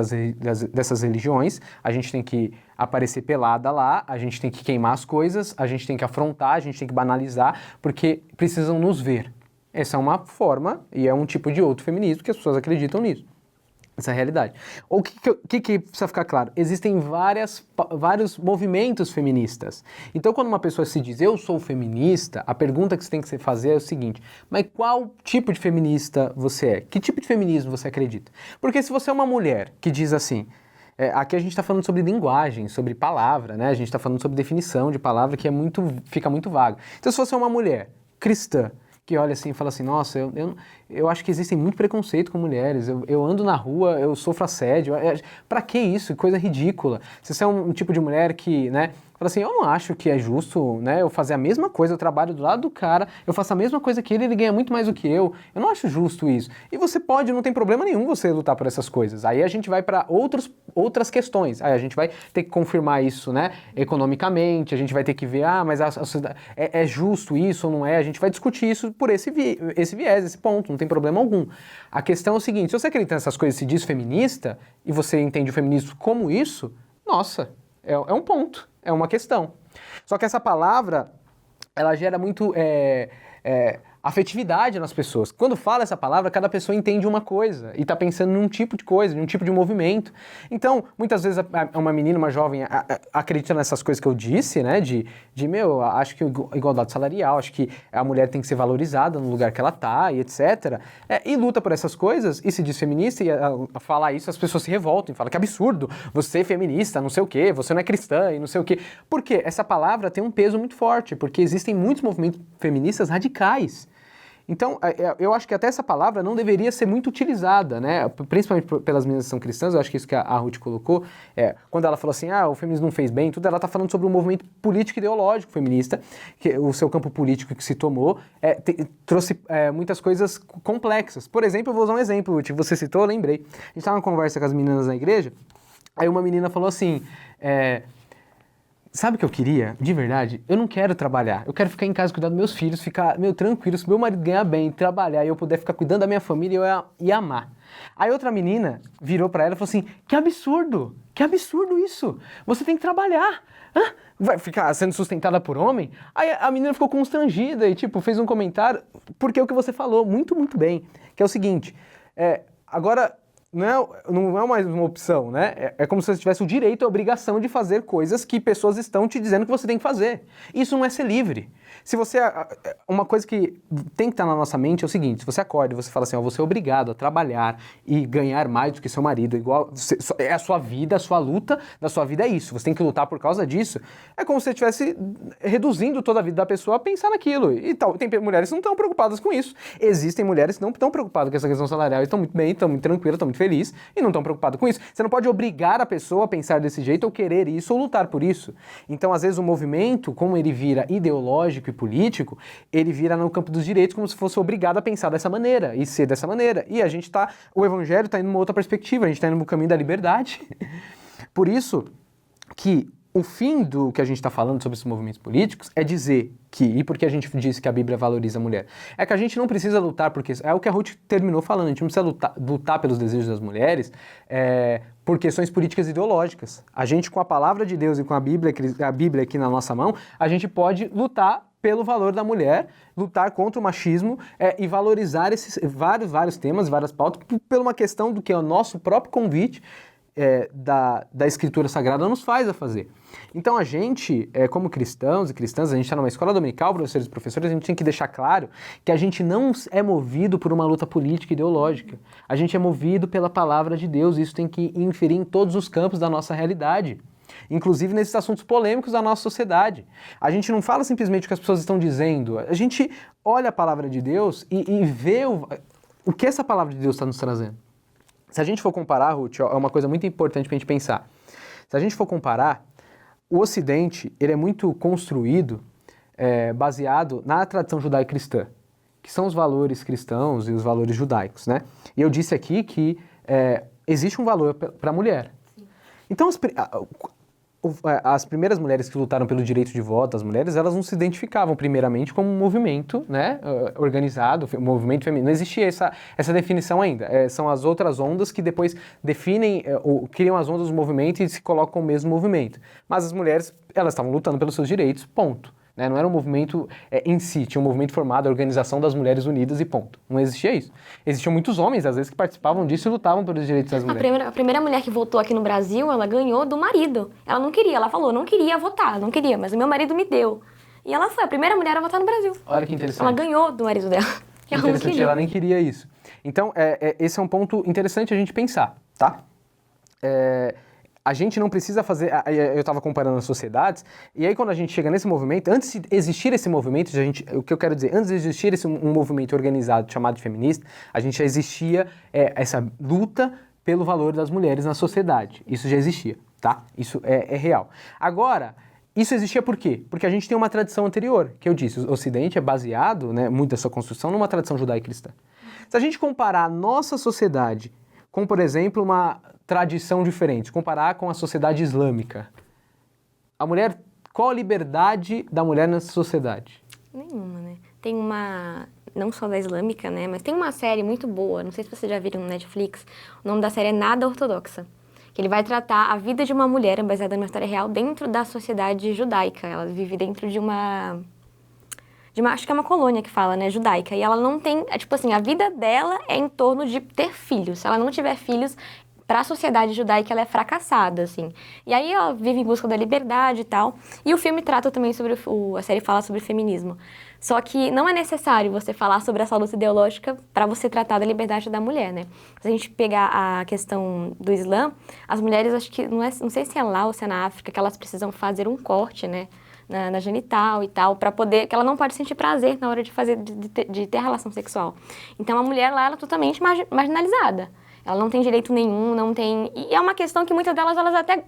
dessas religiões, a gente tem que aparecer pelada lá, a gente tem que queimar as coisas, a gente tem que afrontar, a gente tem que banalizar, porque precisam nos ver. Essa é uma forma e é um tipo de outro feminismo que as pessoas acreditam nisso. Essa é a realidade. O que precisa ficar claro? Existem vários movimentos feministas. Então, quando uma pessoa se diz, eu sou feminista, a pergunta que você tem que fazer é o seguinte, mas qual tipo de feminista você é? Que tipo de feminismo você acredita? Porque se você é uma mulher que diz assim, aqui a gente está falando sobre linguagem, sobre palavra, né? A gente está falando sobre definição de palavra que fica muito vago. Então, se você é uma mulher cristã, que olha assim e fala assim, nossa, eu acho que existem muito preconceito com mulheres, eu ando na rua, eu sofro assédio, pra que isso? Coisa ridícula. Se você é um tipo de mulher que, né, fala assim, eu não acho que é justo, né, eu fazer a mesma coisa, eu trabalho do lado do cara, eu faço a mesma coisa que ele ganha muito mais do que eu não acho justo isso. E você pode, não tem problema nenhum você lutar por essas coisas. Aí a gente vai para outras questões, aí a gente vai ter que confirmar isso, né, economicamente, a gente vai ter que ver, mas a sociedade, é justo isso ou não é, a gente vai discutir isso por esse viés, esse ponto, não tem problema algum. A questão é o seguinte, se você acredita nessas coisas e se diz feminista, e você entende o feminismo como isso, nossa, é um ponto, é uma questão. Só que essa palavra, ela gera muito... afetividade nas pessoas. Quando fala essa palavra, cada pessoa entende uma coisa e está pensando num tipo de coisa, num tipo de movimento. Então, muitas vezes uma menina, uma jovem, acredita nessas coisas que eu disse, né? Acho que igualdade salarial, acho que a mulher tem que ser valorizada no lugar que ela tá e etc. E luta por essas coisas e se diz feminista e ao falar isso as pessoas se revoltam e falam que absurdo, você é feminista, não sei o quê, você não é cristã e não sei o quê. Por quê? Essa palavra tem um peso muito forte, porque existem muitos movimentos feministas radicais. Então, eu acho que até essa palavra não deveria ser muito utilizada, né? Principalmente pelas meninas que são cristãs, eu acho que isso que a Ruth colocou, quando ela falou assim, o feminismo não fez bem, tudo, ela está falando sobre um movimento político e ideológico feminista, que o seu campo político que se tomou, trouxe muitas coisas complexas. Por exemplo, eu vou usar um exemplo, Ruth, que você citou, eu lembrei. A gente estava numa conversa com as meninas na igreja, aí uma menina falou assim, sabe o que eu queria? De verdade, eu não quero trabalhar. Eu quero ficar em casa cuidando dos meus filhos, ficar tranquilo. Se meu marido ganhar bem, trabalhar e eu puder ficar cuidando da minha família, eu ia amar. Aí outra menina virou pra ela e falou assim, que absurdo isso. Você tem que trabalhar. Vai ficar sendo sustentada por homem? Aí a menina ficou constrangida e fez um comentário, porque é o que você falou muito, muito bem, que é o seguinte, agora... Não é mais uma opção, né? É como se você tivesse o direito e a obrigação de fazer coisas que pessoas estão te dizendo que você tem que fazer. Isso não é ser livre. Se você... Uma coisa que tem que estar na nossa mente é o seguinte, se você acorda e você fala assim, você é obrigado a trabalhar e ganhar mais do que seu marido, é a sua vida, a sua luta da sua vida é isso, você tem que lutar por causa disso, é como se você estivesse reduzindo toda a vida da pessoa a pensar naquilo. E tal, tem mulheres que não estão preocupadas com isso. Existem mulheres que não estão preocupadas com essa questão salarial e estão muito bem, estão muito tranquilas, estão muito feliz e não estão preocupados com isso. Você não pode obrigar a pessoa a pensar desse jeito ou querer isso ou lutar por isso. Então, às vezes, o movimento, como ele vira ideológico e político, ele vira no campo dos direitos como se fosse obrigado a pensar dessa maneira e ser dessa maneira. E o evangelho está indo numa outra perspectiva, a gente está indo no caminho da liberdade. Por isso que o fim do que a gente está falando sobre esses movimentos políticos é dizer que, e porque a gente disse que a Bíblia valoriza a mulher, é que a gente não precisa lutar porque... É o que a Ruth terminou falando, a gente não precisa lutar pelos desejos das mulheres por questões políticas e ideológicas. A gente, com a palavra de Deus e com a Bíblia aqui na nossa mão, a gente pode lutar pelo valor da mulher, lutar contra o machismo e valorizar esses vários temas, várias pautas, por uma questão do que é o nosso próprio convite da Escritura Sagrada nos faz a fazer. Então a gente, como cristãos e cristãs, a gente está numa escola dominical, professores e professoras, a gente tem que deixar claro que a gente não é movido por uma luta política e ideológica. A gente é movido pela palavra de Deus e isso tem que inferir em todos os campos da nossa realidade. Inclusive nesses assuntos polêmicos da nossa sociedade. A gente não fala simplesmente o que as pessoas estão dizendo, a gente olha a palavra de Deus e vê o que essa palavra de Deus está nos trazendo. Se a gente for comparar, Ruth, é uma coisa muito importante para a gente pensar. Se a gente for comparar, o Ocidente ele é muito construído baseado na tradição judaico-cristã, que são os valores cristãos e os valores judaicos, né? E eu disse aqui que existe um valor para a mulher. Então, as primeiras mulheres que lutaram pelo direito de voto, as mulheres, elas não se identificavam primeiramente como um movimento, né, organizado, um movimento feminino. Não existia essa definição ainda. São as outras ondas que depois definem, criam as ondas do movimento e se colocam no mesmo movimento. Mas as mulheres, elas estavam lutando pelos seus direitos, ponto. Né? Não era um movimento em si, tinha um movimento formado, a Organização das Mulheres Unidas e ponto. Não existia isso. Existiam muitos homens, às vezes, que participavam disso e lutavam pelos direitos das mulheres. A primeira mulher que votou aqui no Brasil, ela ganhou do marido. Ela não queria, ela falou, não queria votar, não queria, mas o meu marido me deu. E ela foi a primeira mulher a votar no Brasil. Olha que interessante. Ela ganhou do marido dela. Ela não queria. Ela nem queria isso. Então, esse é um ponto interessante a gente pensar, tá? A gente não precisa fazer... Eu estava comparando as sociedades, e aí quando a gente chega nesse movimento, antes de existir esse movimento, o que eu quero dizer, antes de existir um movimento organizado chamado de feminista, a gente já existia essa luta pelo valor das mulheres na sociedade. Isso já existia, tá? Isso é real. Agora, isso existia por quê? Porque a gente tem uma tradição anterior, que eu disse, o Ocidente é baseado, né, muito da sua construção, numa tradição judaico-cristã. Se a gente comparar a nossa sociedade com, por exemplo, uma tradição diferente, comparar com a sociedade islâmica. Qual a liberdade da mulher nessa sociedade? Nenhuma, né? Tem não só da islâmica, né, mas tem uma série muito boa, não sei se vocês já viram no Netflix, o nome da série é Nada Ortodoxa, que ele vai tratar a vida de uma mulher baseada numa história real dentro da sociedade judaica. Ela vive dentro de uma acho que é uma colônia que fala, né, judaica, e ela não tem, tipo assim, a vida dela é em torno de ter filhos. Se ela não tiver filhos, para a sociedade judaica ela é fracassada, assim. E aí ela vive em busca da liberdade e tal. E o filme trata também sobre, a série fala sobre feminismo. Só que não é necessário você falar sobre essa luta ideológica para você tratar da liberdade da mulher, né? Se a gente pegar a questão do Islã, as mulheres, acho que, não sei se é lá ou se é na África, que elas precisam fazer um corte, né? Na genital e tal, para poder, que ela não pode sentir prazer na hora de fazer, de ter relação sexual. Então a mulher lá, ela é totalmente marginalizada. Ela não tem direito nenhum, não tem... E é uma questão que muitas delas, elas até...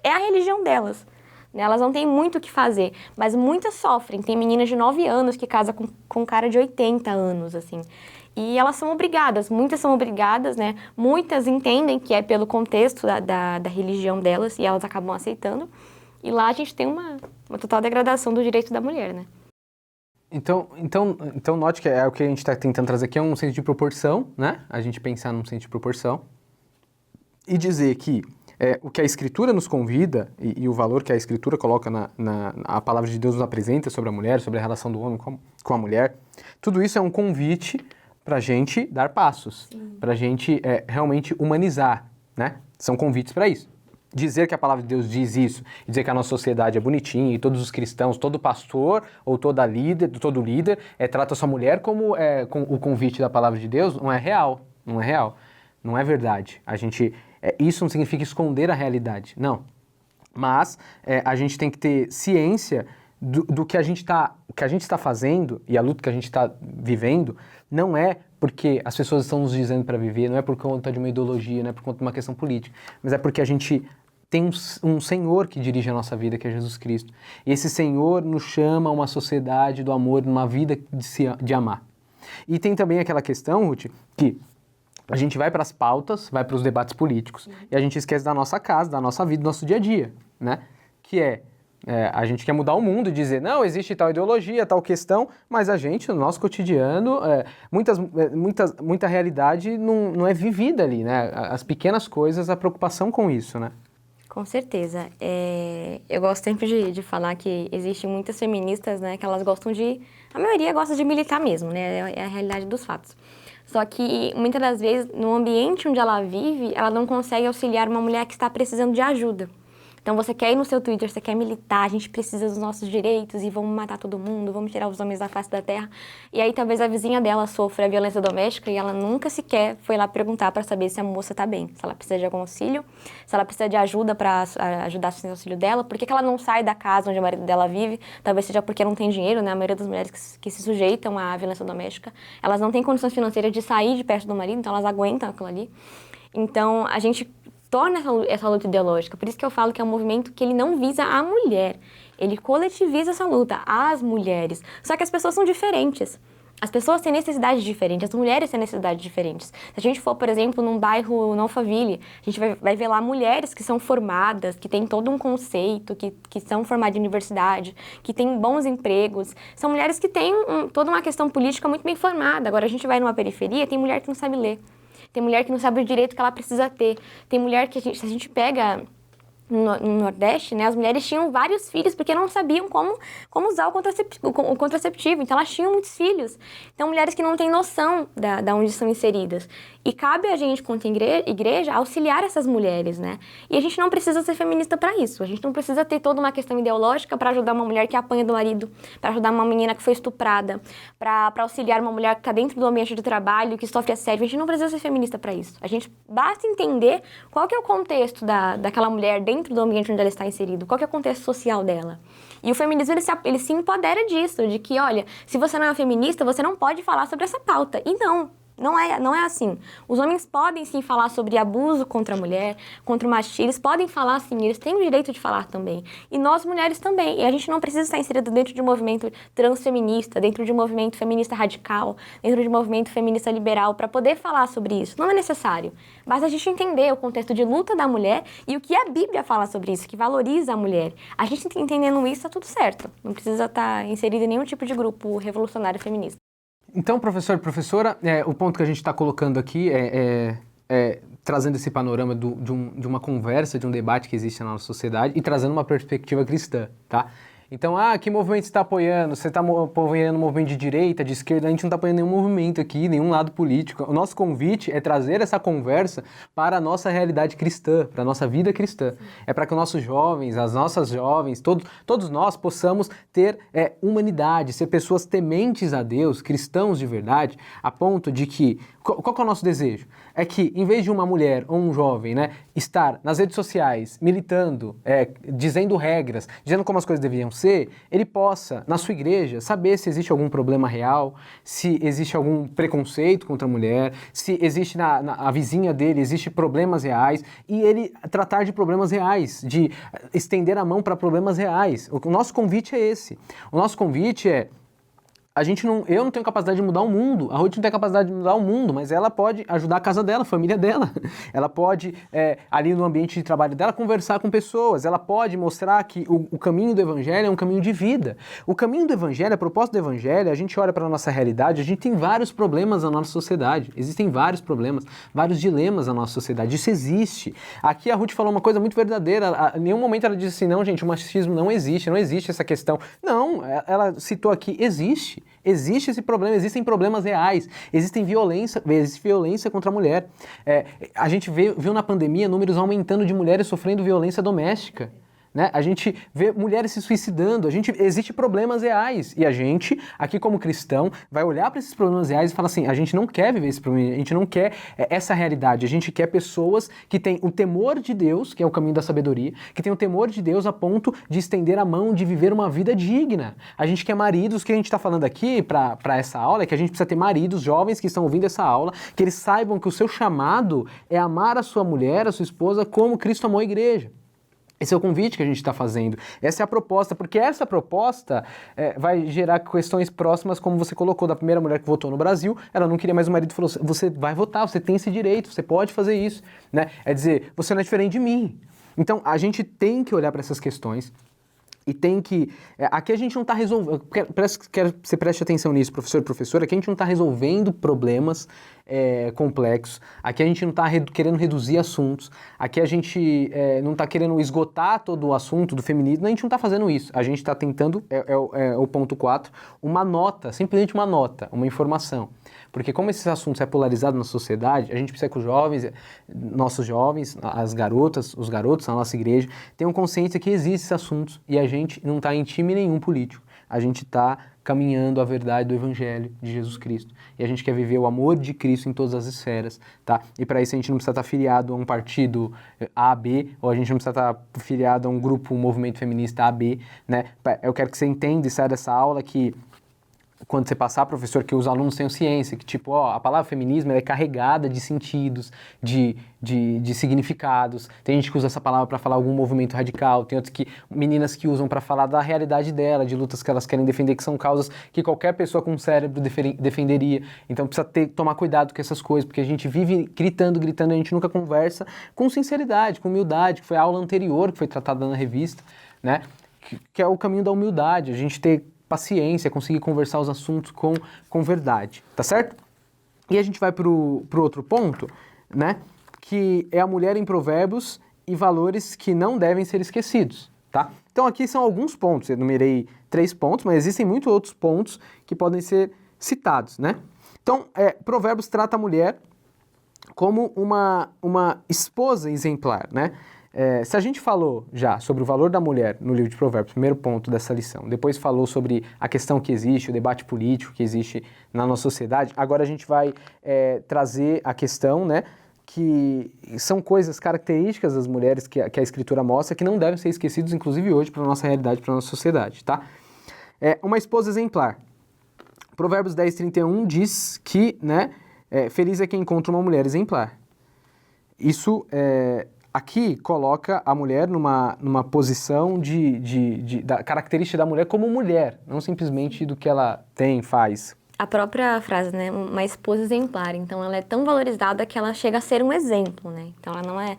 É a religião delas. Né? Elas não têm muito o que fazer, mas muitas sofrem. Tem meninas de 9 anos que casam com um cara de 80 anos, assim. E elas são obrigadas, muitas são obrigadas, né? Muitas entendem que é pelo contexto da religião delas e elas acabam aceitando. E lá a gente tem uma total degradação do direito da mulher, né? Então note que é o que a gente está tentando trazer aqui é um senso de proporção, né? A gente pensar num senso de proporção e dizer que o que a Escritura nos convida e o valor que a Escritura coloca a palavra de Deus nos apresenta sobre a mulher, sobre a relação do homem com a mulher, tudo isso é um convite para a gente dar passos, para a gente realmente humanizar, né? São convites para isso. Dizer que a palavra de Deus diz isso, dizer que a nossa sociedade é bonitinha e todos os cristãos, todo pastor ou todo líder trata a sua mulher como com o convite da palavra de Deus, não é real, não é verdade. Isso não significa esconder a realidade, não. Mas a gente tem que ter ciência do que a gente está fazendo e a luta que a gente está vivendo não é porque as pessoas estão nos dizendo para viver, não é por conta de uma ideologia, não é por conta de uma questão política, mas é porque a gente tem um Senhor que dirige a nossa vida, que é Jesus Cristo. E esse Senhor nos chama a uma sociedade do amor, uma vida de amar. E tem também aquela questão, Ruth, que a gente vai para as pautas, vai para os debates políticos, e a gente esquece da nossa casa, da nossa vida, do nosso dia a dia, né? Que a gente quer mudar o mundo e dizer, não, existe tal ideologia, tal questão, mas a gente, no nosso cotidiano, muita realidade não é vivida ali, né? As pequenas coisas, a preocupação com isso, né? Com certeza. Eu gosto sempre de falar que existem muitas feministas, né, que elas gostam a maioria gosta de militar mesmo, né, é a realidade dos fatos. Só que, muitas das vezes, no ambiente onde ela vive, ela não consegue auxiliar uma mulher que está precisando de ajuda. Então você quer ir no seu Twitter, você quer militar, a gente precisa dos nossos direitos e vamos matar todo mundo, vamos tirar os homens da face da terra. E aí talvez a vizinha dela sofra violência doméstica e ela nunca sequer foi lá perguntar para saber se a moça tá bem, se ela precisa de algum auxílio, se ela precisa de ajuda para ajudar a sustentar o auxílio dela, por que ela não sai da casa onde o marido dela vive, talvez seja porque não tem dinheiro, né? A maioria das mulheres que se sujeitam à violência doméstica, elas não têm condições financeiras de sair de perto do marido, então elas aguentam aquilo ali. Então a gente torna essa luta ideológica. Por isso que eu falo que é um movimento que ele não visa a mulher. Ele coletiviza essa luta, as mulheres. Só que as pessoas são diferentes. As pessoas têm necessidades diferentes, as mulheres têm necessidades diferentes. Se a gente for, por exemplo, num bairro no Alphaville, a gente vai ver lá mulheres que são formadas, que têm todo um conceito, que são formadas em universidade, que têm bons empregos. São mulheres que têm toda uma questão política muito bem formada. Agora, a gente vai numa periferia, tem mulher que não sabe ler. Tem mulher que não sabe o direito que ela precisa ter. Tem mulher que, se a gente pega no Nordeste, né, as mulheres tinham vários filhos porque não sabiam como usar o contraceptivo. Então, elas tinham muitos filhos. Então, mulheres que não têm noção da onde são inseridas. E cabe a gente, quanto igreja, auxiliar essas mulheres, né? E a gente não precisa ser feminista para isso. A gente não precisa ter toda uma questão ideológica para ajudar uma mulher que apanha do marido, para ajudar uma menina que foi estuprada, para auxiliar uma mulher que está dentro do ambiente de trabalho, que sofre assédio. A gente não precisa ser feminista para isso. A gente basta entender qual que é o contexto daquela mulher dentro do ambiente onde ela está inserida, qual que é o contexto social dela. E o feminismo, ele se empodera disso, de que, olha, se você não é feminista, você não pode falar sobre essa pauta. E não é assim. Os homens podem sim falar sobre abuso contra a mulher, contra o machismo, eles podem falar sim, eles têm o direito de falar também. E nós mulheres também. E a gente não precisa estar inserido dentro de um movimento transfeminista, dentro de um movimento feminista radical, dentro de um movimento feminista liberal, para poder falar sobre isso. Não é necessário. Basta a gente entender o contexto de luta da mulher e o que a Bíblia fala sobre isso, que valoriza a mulher. A gente entendendo isso, tá tudo certo. Não precisa estar inserido em nenhum tipo de grupo revolucionário feminista. Então, professor e professora, o ponto que a gente está colocando aqui trazendo esse panorama de uma conversa, de um debate que existe na nossa sociedade e trazendo uma perspectiva cristã, tá? Então, que movimento você está apoiando? Você está apoiando um movimento de direita, de esquerda? A gente não está apoiando nenhum movimento aqui, nenhum lado político. O nosso convite é trazer essa conversa para a nossa realidade cristã, para a nossa vida cristã. É para que os nossos jovens, as nossas jovens, todos nós possamos ter humanidade, ser pessoas tementes a Deus, cristãos de verdade, a ponto de que... Qual que é o nosso desejo? É que, em vez de uma mulher ou um jovem, né, estar nas redes sociais, militando, dizendo regras, dizendo como as coisas deviam ser, ele possa, na sua igreja, saber se existe algum problema real, se existe algum preconceito contra a mulher, se existe na vizinha dele, existe problemas reais, e ele tratar de problemas reais, de estender a mão para problemas reais. O nosso convite é esse. O nosso convite é... eu não tenho capacidade de mudar o mundo, a Ruth não tem capacidade de mudar o mundo, mas ela pode ajudar a casa dela, a família dela. Ela pode, ali no ambiente de trabalho dela, conversar com pessoas. Ela pode mostrar que o caminho do evangelho é um caminho de vida. O caminho do evangelho, a proposta do evangelho, a gente olha para a nossa realidade, a gente tem vários problemas na nossa sociedade. Existem vários problemas, vários dilemas na nossa sociedade. Isso existe. Aqui a Ruth falou uma coisa muito verdadeira. Em nenhum momento ela disse assim, não, gente, o machismo não existe essa questão. Não, ela citou aqui, existe. Existe esse problema, existem problemas reais, existe violência contra a mulher. A gente viu na pandemia números aumentando de mulheres sofrendo violência doméstica. Né? A gente vê mulheres se suicidando, existe problemas reais e a gente, aqui como cristão, vai olhar para esses problemas reais e falar assim, a gente não quer viver esse problema, a gente não quer essa realidade, a gente quer pessoas que têm o temor de Deus, que é o caminho da sabedoria, que têm o temor de Deus a ponto de estender a mão, de viver uma vida digna. A gente quer maridos, que a gente está falando aqui para essa aula, é que a gente precisa ter maridos jovens que estão ouvindo essa aula, que eles saibam que o seu chamado é amar a sua mulher, a sua esposa, como Cristo amou a igreja. Esse é o convite que a gente está fazendo, essa é a proposta, porque essa proposta vai gerar questões próximas, como você colocou, da primeira mulher que votou no Brasil, ela não queria mais um marido, falou, você vai votar, você tem esse direito, você pode fazer isso, né? É dizer, você não é diferente de mim. Então, a gente tem que olhar para essas questões, e tem que... aqui a gente não está resolvendo... Quero que você preste atenção nisso, professor e professora. Aqui a gente não está resolvendo problemas complexos. Aqui a gente não está querendo reduzir assuntos. Aqui a gente não está querendo esgotar todo o assunto do feminismo. A gente não está fazendo isso. A gente está tentando, o ponto 4, uma nota, simplesmente uma nota, uma informação. Porque como esses assuntos é polarizado na sociedade, a gente precisa que os jovens, nossos jovens, as garotas, os garotos na nossa igreja, tenham consciência que existem esses assuntos e a gente não está em time nenhum político. A gente está caminhando a verdade do Evangelho de Jesus Cristo. E a gente quer viver o amor de Cristo em todas as esferas, tá? E para isso a gente não precisa estar filiado a um partido A, B, ou a gente não precisa estar filiado a um grupo, um movimento feminista A, B, né? Eu quero que você entenda e saia dessa aula que quando você passar, professor, que os alunos tenham ciência, que tipo, a palavra feminismo ela é carregada de sentidos, de significados. Tem gente que usa essa palavra para falar algum movimento radical, tem outras meninas que usam para falar da realidade dela, de lutas que elas querem defender, que são causas que qualquer pessoa com cérebro defenderia. Então precisa tomar cuidado com essas coisas, porque a gente vive gritando, a gente nunca conversa com sinceridade, com humildade, que foi a aula anterior que foi tratada na revista, né? Que é o caminho da humildade, a gente ter paciência, conseguir conversar os assuntos com verdade, tá certo? E a gente vai pro outro ponto, né? Que é a mulher em Provérbios e valores que não devem ser esquecidos, tá? Então aqui são alguns pontos, eu enumerei 3 pontos, mas existem muitos outros pontos que podem ser citados, né? Então, Provérbios trata a mulher como uma esposa exemplar, né? Se a gente falou já sobre o valor da mulher no livro de Provérbios, primeiro ponto dessa lição, depois falou sobre a questão que existe, o debate político que existe na nossa sociedade, agora a gente vai trazer a questão, né, que são coisas características das mulheres que a Escritura mostra, que não devem ser esquecidos, inclusive hoje, para a nossa realidade, para a nossa sociedade, tá? Uma esposa exemplar. Provérbios 10:31 diz que, né, feliz é quem encontra uma mulher exemplar. Isso aqui coloca a mulher numa posição da característica da mulher como mulher, não simplesmente do que ela tem, faz. A própria frase, né? Uma esposa exemplar. Então, ela é tão valorizada que ela chega a ser um exemplo, né? Então, ela não é...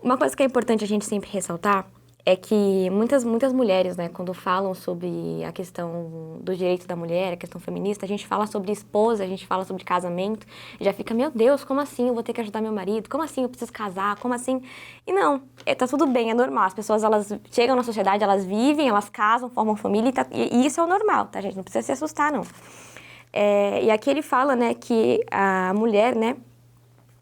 Uma coisa que é importante a gente sempre ressaltar é que muitas mulheres, né, quando falam sobre a questão do direito da mulher, a questão feminista, a gente fala sobre esposa, a gente fala sobre casamento, e já fica, meu Deus, como assim eu vou ter que ajudar meu marido? Como assim eu preciso casar? Como assim? E não, tá tudo bem, é normal. As pessoas, elas chegam na sociedade, elas vivem, elas casam, formam família, e isso é o normal, tá, gente? Não precisa se assustar, não. E aqui ele fala, né, que a mulher, né,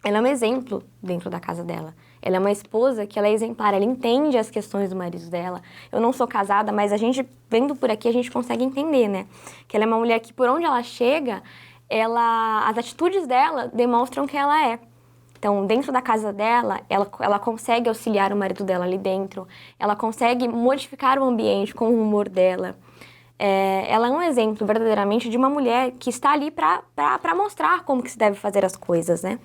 ela é um exemplo dentro da casa dela. Ela é uma esposa que ela é exemplar, ela entende as questões do marido dela. Eu não sou casada, mas a gente, vendo por aqui, a gente consegue entender, né? Que ela é uma mulher que, por onde ela chega, as atitudes dela demonstram que ela é. Então, dentro da casa dela, ela consegue auxiliar o marido dela ali dentro, ela consegue modificar o ambiente com o humor dela. Ela é um exemplo, verdadeiramente, de uma mulher que está ali para mostrar como que se deve fazer as coisas, né?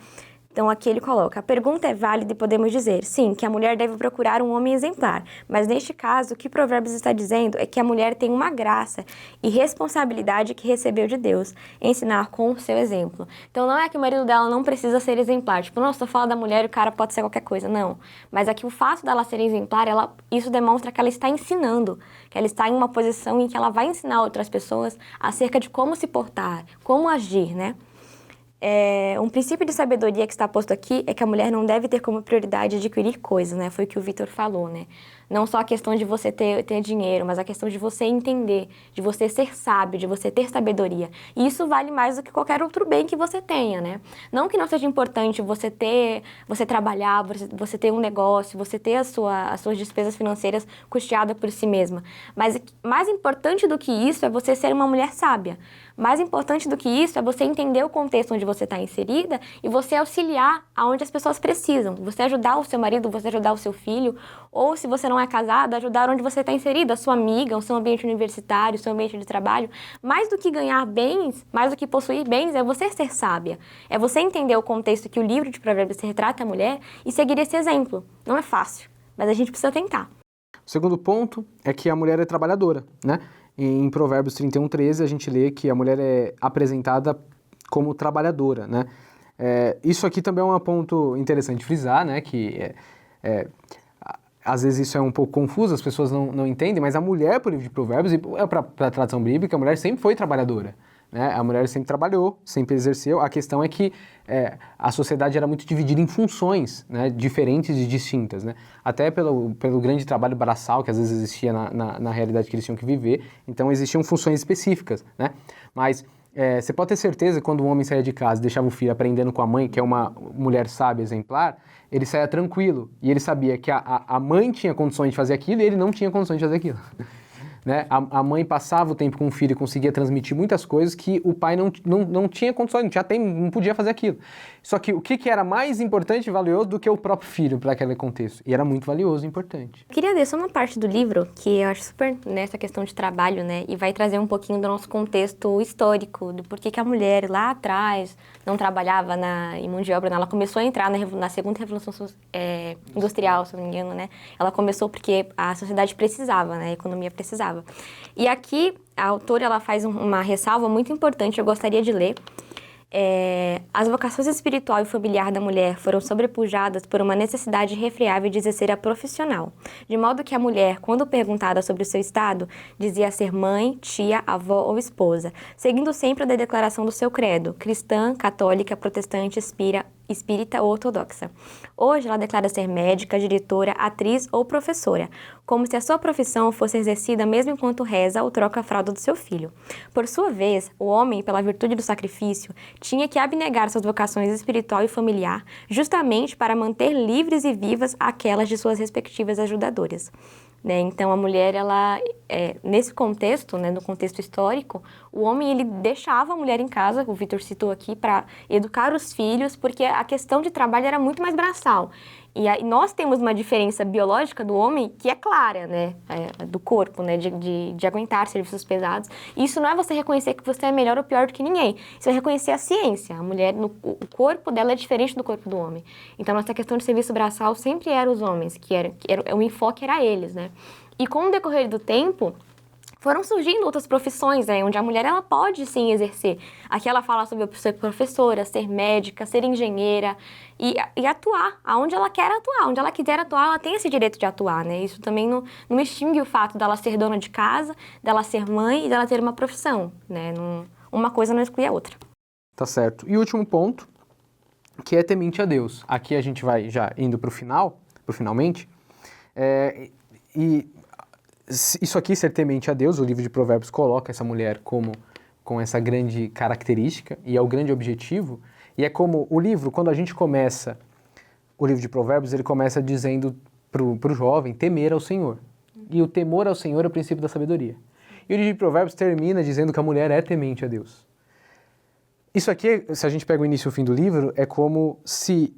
Então, aqui ele coloca, a pergunta é válida e podemos dizer, sim, que a mulher deve procurar um homem exemplar. Mas, neste caso, o que Provérbios está dizendo é que a mulher tem uma graça e responsabilidade que recebeu de Deus, ensinar com o seu exemplo. Então, não é que o marido dela não precisa ser exemplar. Tipo, nossa, eu falo da mulher e o cara pode ser qualquer coisa. Não. Mas aqui o fato dela ser exemplar, isso demonstra que ela está ensinando, que ela está em uma posição em que ela vai ensinar outras pessoas acerca de como se portar, como agir, né? Um princípio de sabedoria que está posto aqui é que a mulher não deve ter como prioridade adquirir coisas, né? Foi o que o Vitor falou, né? Não só a questão de você ter dinheiro, mas a questão de você entender, de você ser sábio, de você ter sabedoria. E isso vale mais do que qualquer outro bem que você tenha, né? Não que não seja importante você trabalhar, você ter um negócio, você ter as suas despesas financeiras custeadas por si mesma. Mas mais importante do que isso é você ser uma mulher sábia. Mais importante do que isso é você entender o contexto onde você está inserida e você auxiliar aonde as pessoas precisam. Você ajudar o seu marido, você ajudar o seu filho, ou se você não é casada, ajudar onde você está inserida, a sua amiga, o seu ambiente universitário, o seu ambiente de trabalho. Mais do que ganhar bens, mais do que possuir bens, é você ser sábia. É você entender o contexto que o livro de Provérbios retrata a mulher e seguir esse exemplo. Não é fácil, mas a gente precisa tentar. O segundo ponto é que a mulher é trabalhadora, né? Em Provérbios 31:13, a gente lê que a mulher é apresentada como trabalhadora, né? Isso aqui também é um ponto interessante frisar, né? Que às vezes isso é um pouco confuso, as pessoas não entendem, mas a mulher, por livro de Provérbios, e para a tradição bíblica, a mulher sempre foi trabalhadora, né? A mulher sempre trabalhou, sempre exerceu. A questão é que a sociedade era muito dividida em funções, né, diferentes e distintas, né? Até pelo grande trabalho braçal que às vezes existia na realidade que eles tinham que viver. Então existiam funções específicas, né? Mas você pode ter certeza que quando um homem saía de casa e deixava o filho aprendendo com a mãe, que é uma mulher sábia, exemplar, ele saía tranquilo. E ele sabia que a mãe tinha condições de fazer aquilo e ele não tinha condições de fazer aquilo. Né? A mãe passava o tempo com o filho e conseguia transmitir muitas coisas que o pai não tinha condições, não podia fazer aquilo. Só que o que era mais importante e valioso do que o próprio filho para aquele contexto? E era muito valioso e importante. Eu queria ler só uma parte do livro que eu acho super nessa questão de trabalho, né? E vai trazer um pouquinho do nosso contexto histórico, do porquê que a mulher lá atrás não trabalhava em mão de obra, né? Ela começou a entrar na segunda revolução industrial, se não me engano, né? Ela começou porque a sociedade precisava, né? A economia precisava. E aqui a autora ela faz uma ressalva muito importante, eu gostaria de ler. As vocações espiritual e familiar da mulher foram sobrepujadas por uma necessidade irrefreável de exercer a profissional, de modo que a mulher, quando perguntada sobre o seu estado, dizia ser mãe, tia, avó ou esposa, seguindo sempre a declaração do seu credo, cristã, católica, protestante, espírita ou ortodoxa. Hoje ela declara ser médica, diretora, atriz ou professora, como se a sua profissão fosse exercida mesmo enquanto reza ou troca a fralda do seu filho. Por sua vez, o homem, pela virtude do sacrifício, tinha que abnegar suas vocações espiritual e familiar, justamente para manter livres e vivas aquelas de suas respectivas ajudadoras. Né? Então, a mulher, nesse contexto, né, no contexto histórico, o homem ele deixava a mulher em casa, o Vitor citou aqui, para educar os filhos, porque a questão de trabalho era muito mais braçal. E nós temos uma diferença biológica do homem que é clara, né? Do corpo, né? De aguentar serviços pesados. E isso não é você reconhecer que você é melhor ou pior do que ninguém. Isso é reconhecer a ciência. A mulher, o corpo dela é diferente do corpo do homem. Então, nossa questão de serviço braçal sempre era os homens, o enfoque era eles, né? E com o decorrer do tempo, foram surgindo outras profissões, né, onde a mulher ela pode sim exercer. Aqui ela fala sobre ser professora, ser médica, ser engenheira e atuar aonde ela quer atuar, onde ela quiser atuar, ela tem esse direito de atuar, né? Isso também não extingue o fato dela ser dona de casa, dela ser mãe e dela ter uma profissão, né? Uma coisa não exclui a outra. Tá certo. E o último ponto, que é temente a Deus. Aqui a gente vai já indo para o final, pro finalmente, isso aqui, ser temente a Deus, o livro de Provérbios coloca essa mulher com essa grande característica, e é o grande objetivo, e é como o livro, quando a gente começa o livro de Provérbios, ele começa dizendo pro jovem temer ao Senhor. E o temor ao Senhor é o princípio da sabedoria. E o livro de Provérbios termina dizendo que a mulher é temente a Deus. Isso aqui, se a gente pega o início e o fim do livro, é como se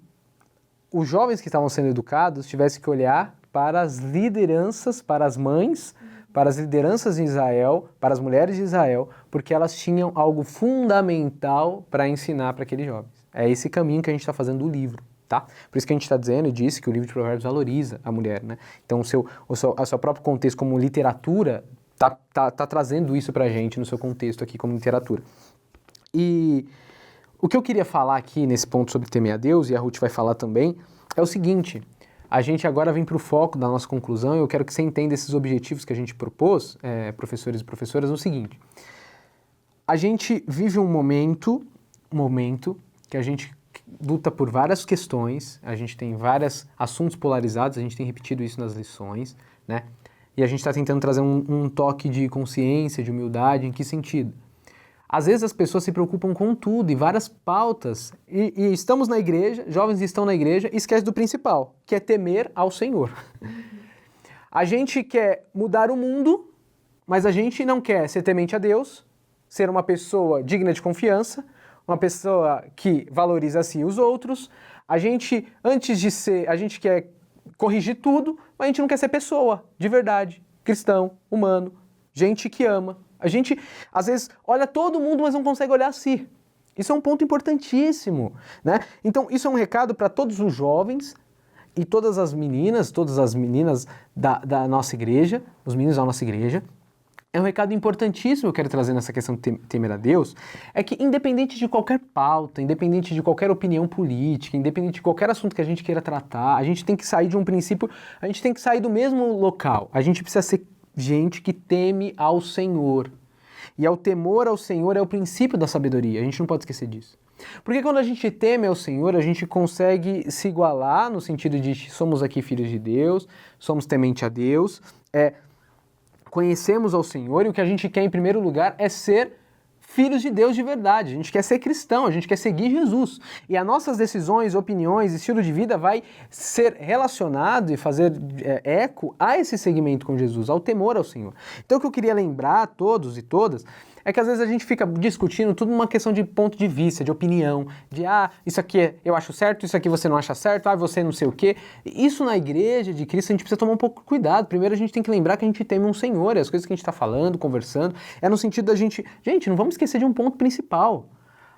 os jovens que estavam sendo educados tivessem que olhar para as lideranças, para as mães, para as lideranças de Israel, para as mulheres de Israel, porque elas tinham algo fundamental para ensinar para aqueles jovens. É esse caminho que a gente está fazendo do livro, tá? Por isso que a gente está dizendo e disse que o livro de Provérbios valoriza a mulher, né? Então o seu próprio contexto como literatura tá trazendo isso para a gente no seu contexto aqui como literatura. E o que eu queria falar aqui nesse ponto sobre temer a Deus, e a Ruth vai falar também, é o seguinte: a gente agora vem para o foco da nossa conclusão, e eu quero que você entenda esses objetivos que a gente propôs, professores e professoras, no seguinte: a gente vive um momento que a gente luta por várias questões, a gente tem vários assuntos polarizados, a gente tem repetido isso nas lições, né? E a gente está tentando trazer um toque de consciência, de humildade. Em que sentido? Às vezes as pessoas se preocupam com tudo e várias pautas, e estamos na igreja, jovens estão na igreja, e esquecem do principal, que é temer ao Senhor. A gente quer mudar o mundo, mas a gente não quer ser temente a Deus, ser uma pessoa digna de confiança, uma pessoa que valoriza a si e os outros. A gente, antes de ser, a gente quer corrigir tudo, mas a gente não quer ser pessoa, de verdade, cristão, humano, gente que ama. A gente, às vezes, olha todo mundo, mas não consegue olhar a si. Isso é um ponto importantíssimo, né? Então, isso é um recado para todos os jovens e todas as meninas da nossa igreja, os meninos da nossa igreja. É um recado importantíssimo que eu quero trazer nessa questão de temer a Deus, é que independente de qualquer pauta, independente de qualquer opinião política, independente de qualquer assunto que a gente queira tratar, a gente tem que sair de um princípio, a gente tem que sair do mesmo local. A gente precisa ser gente que teme ao Senhor. E o temor ao Senhor é o princípio da sabedoria, a gente não pode esquecer disso. Porque quando a gente teme ao Senhor, a gente consegue se igualar no sentido de somos aqui filhos de Deus, somos temente a Deus, conhecemos ao Senhor, e o que a gente quer em primeiro lugar é ser filhos de Deus de verdade. A gente quer ser cristão, a gente quer seguir Jesus. E as nossas decisões, opiniões, estilo de vida vai ser relacionado e fazer eco a esse segmento com Jesus, ao temor ao Senhor. Então o que eu queria lembrar a todos e todas é que às vezes a gente fica discutindo tudo uma questão de ponto de vista, de opinião, de isso aqui eu acho certo, isso aqui você não acha certo, você não sei o quê. Isso na igreja de Cristo a gente precisa tomar um pouco de cuidado. Primeiro a gente tem que lembrar que a gente teme um Senhor, e as coisas que a gente está falando, conversando, é no sentido da gente não vamos esquecer de um ponto principal.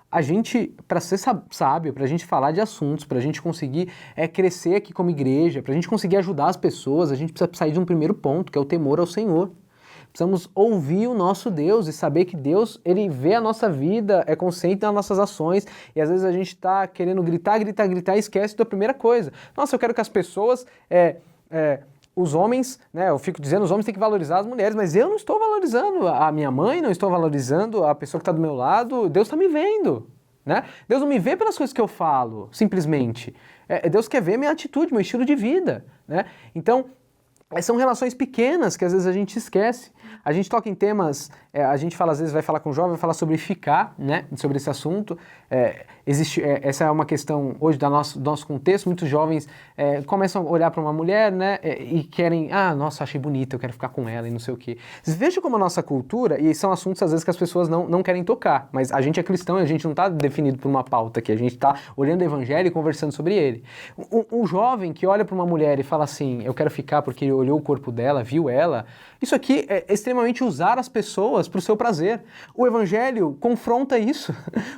A gente, para ser sábio, para a gente falar de assuntos, para a gente conseguir crescer aqui como igreja, para a gente conseguir ajudar as pessoas, a gente precisa sair de um primeiro ponto, que é o temor ao Senhor. Precisamos ouvir o nosso Deus e saber que Deus, Ele vê a nossa vida, é consciente das nossas ações, e às vezes a gente está querendo gritar e esquece da primeira coisa. Nossa, eu quero que as pessoas, os homens, né, eu fico dizendo, os homens têm que valorizar as mulheres, mas eu não estou valorizando a minha mãe, não estou valorizando a pessoa que está do meu lado, Deus está me vendo, né? Deus não me vê pelas coisas que eu falo, simplesmente. Deus quer ver minha atitude, meu estilo de vida, né? Então, são relações pequenas que às vezes a gente esquece. A gente toca em temas, a gente fala, às vezes vai falar com o jovem, vai falar sobre ficar, né, sobre esse assunto. Essa é uma questão hoje do nosso contexto. Muitos jovens começam a olhar para uma mulher, né, e querem, nossa, achei bonita, eu quero ficar com ela e não sei o quê. Veja como a nossa cultura, e são assuntos às vezes que as pessoas não querem tocar, mas a gente é cristão e a gente não está definido por uma pauta aqui, a gente está olhando o evangelho e conversando sobre ele. Um jovem que olha para uma mulher e fala assim, eu quero ficar porque ele olhou o corpo dela, viu ela, isso aqui é extremamente usar as pessoas para o seu prazer. O Evangelho confronta isso.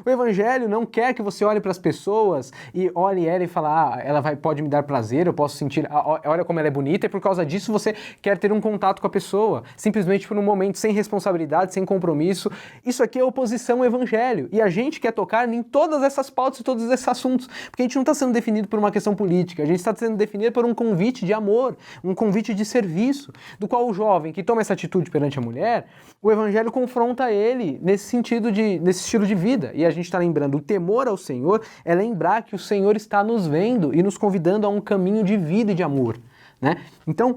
O Evangelho não quer que você olhe para as pessoas e olhe ela e fale, pode me dar prazer, eu posso sentir, olha como ela é bonita, e por causa disso você quer ter um contato com a pessoa, simplesmente por um momento sem responsabilidade, sem compromisso. Isso aqui é oposição ao Evangelho. E a gente quer tocar em todas essas pautas e todos esses assuntos, porque a gente não está sendo definido por uma questão política, a gente está sendo definido por um convite de amor, um convite de serviço, do qual o jovem que toma essa atitude perante a mulher, o Evangelho confronta ele nesse sentido, nesse estilo de vida. E a gente está lembrando, o temor ao Senhor é lembrar que o Senhor está nos vendo e nos convidando a um caminho de vida e de amor, né? Então,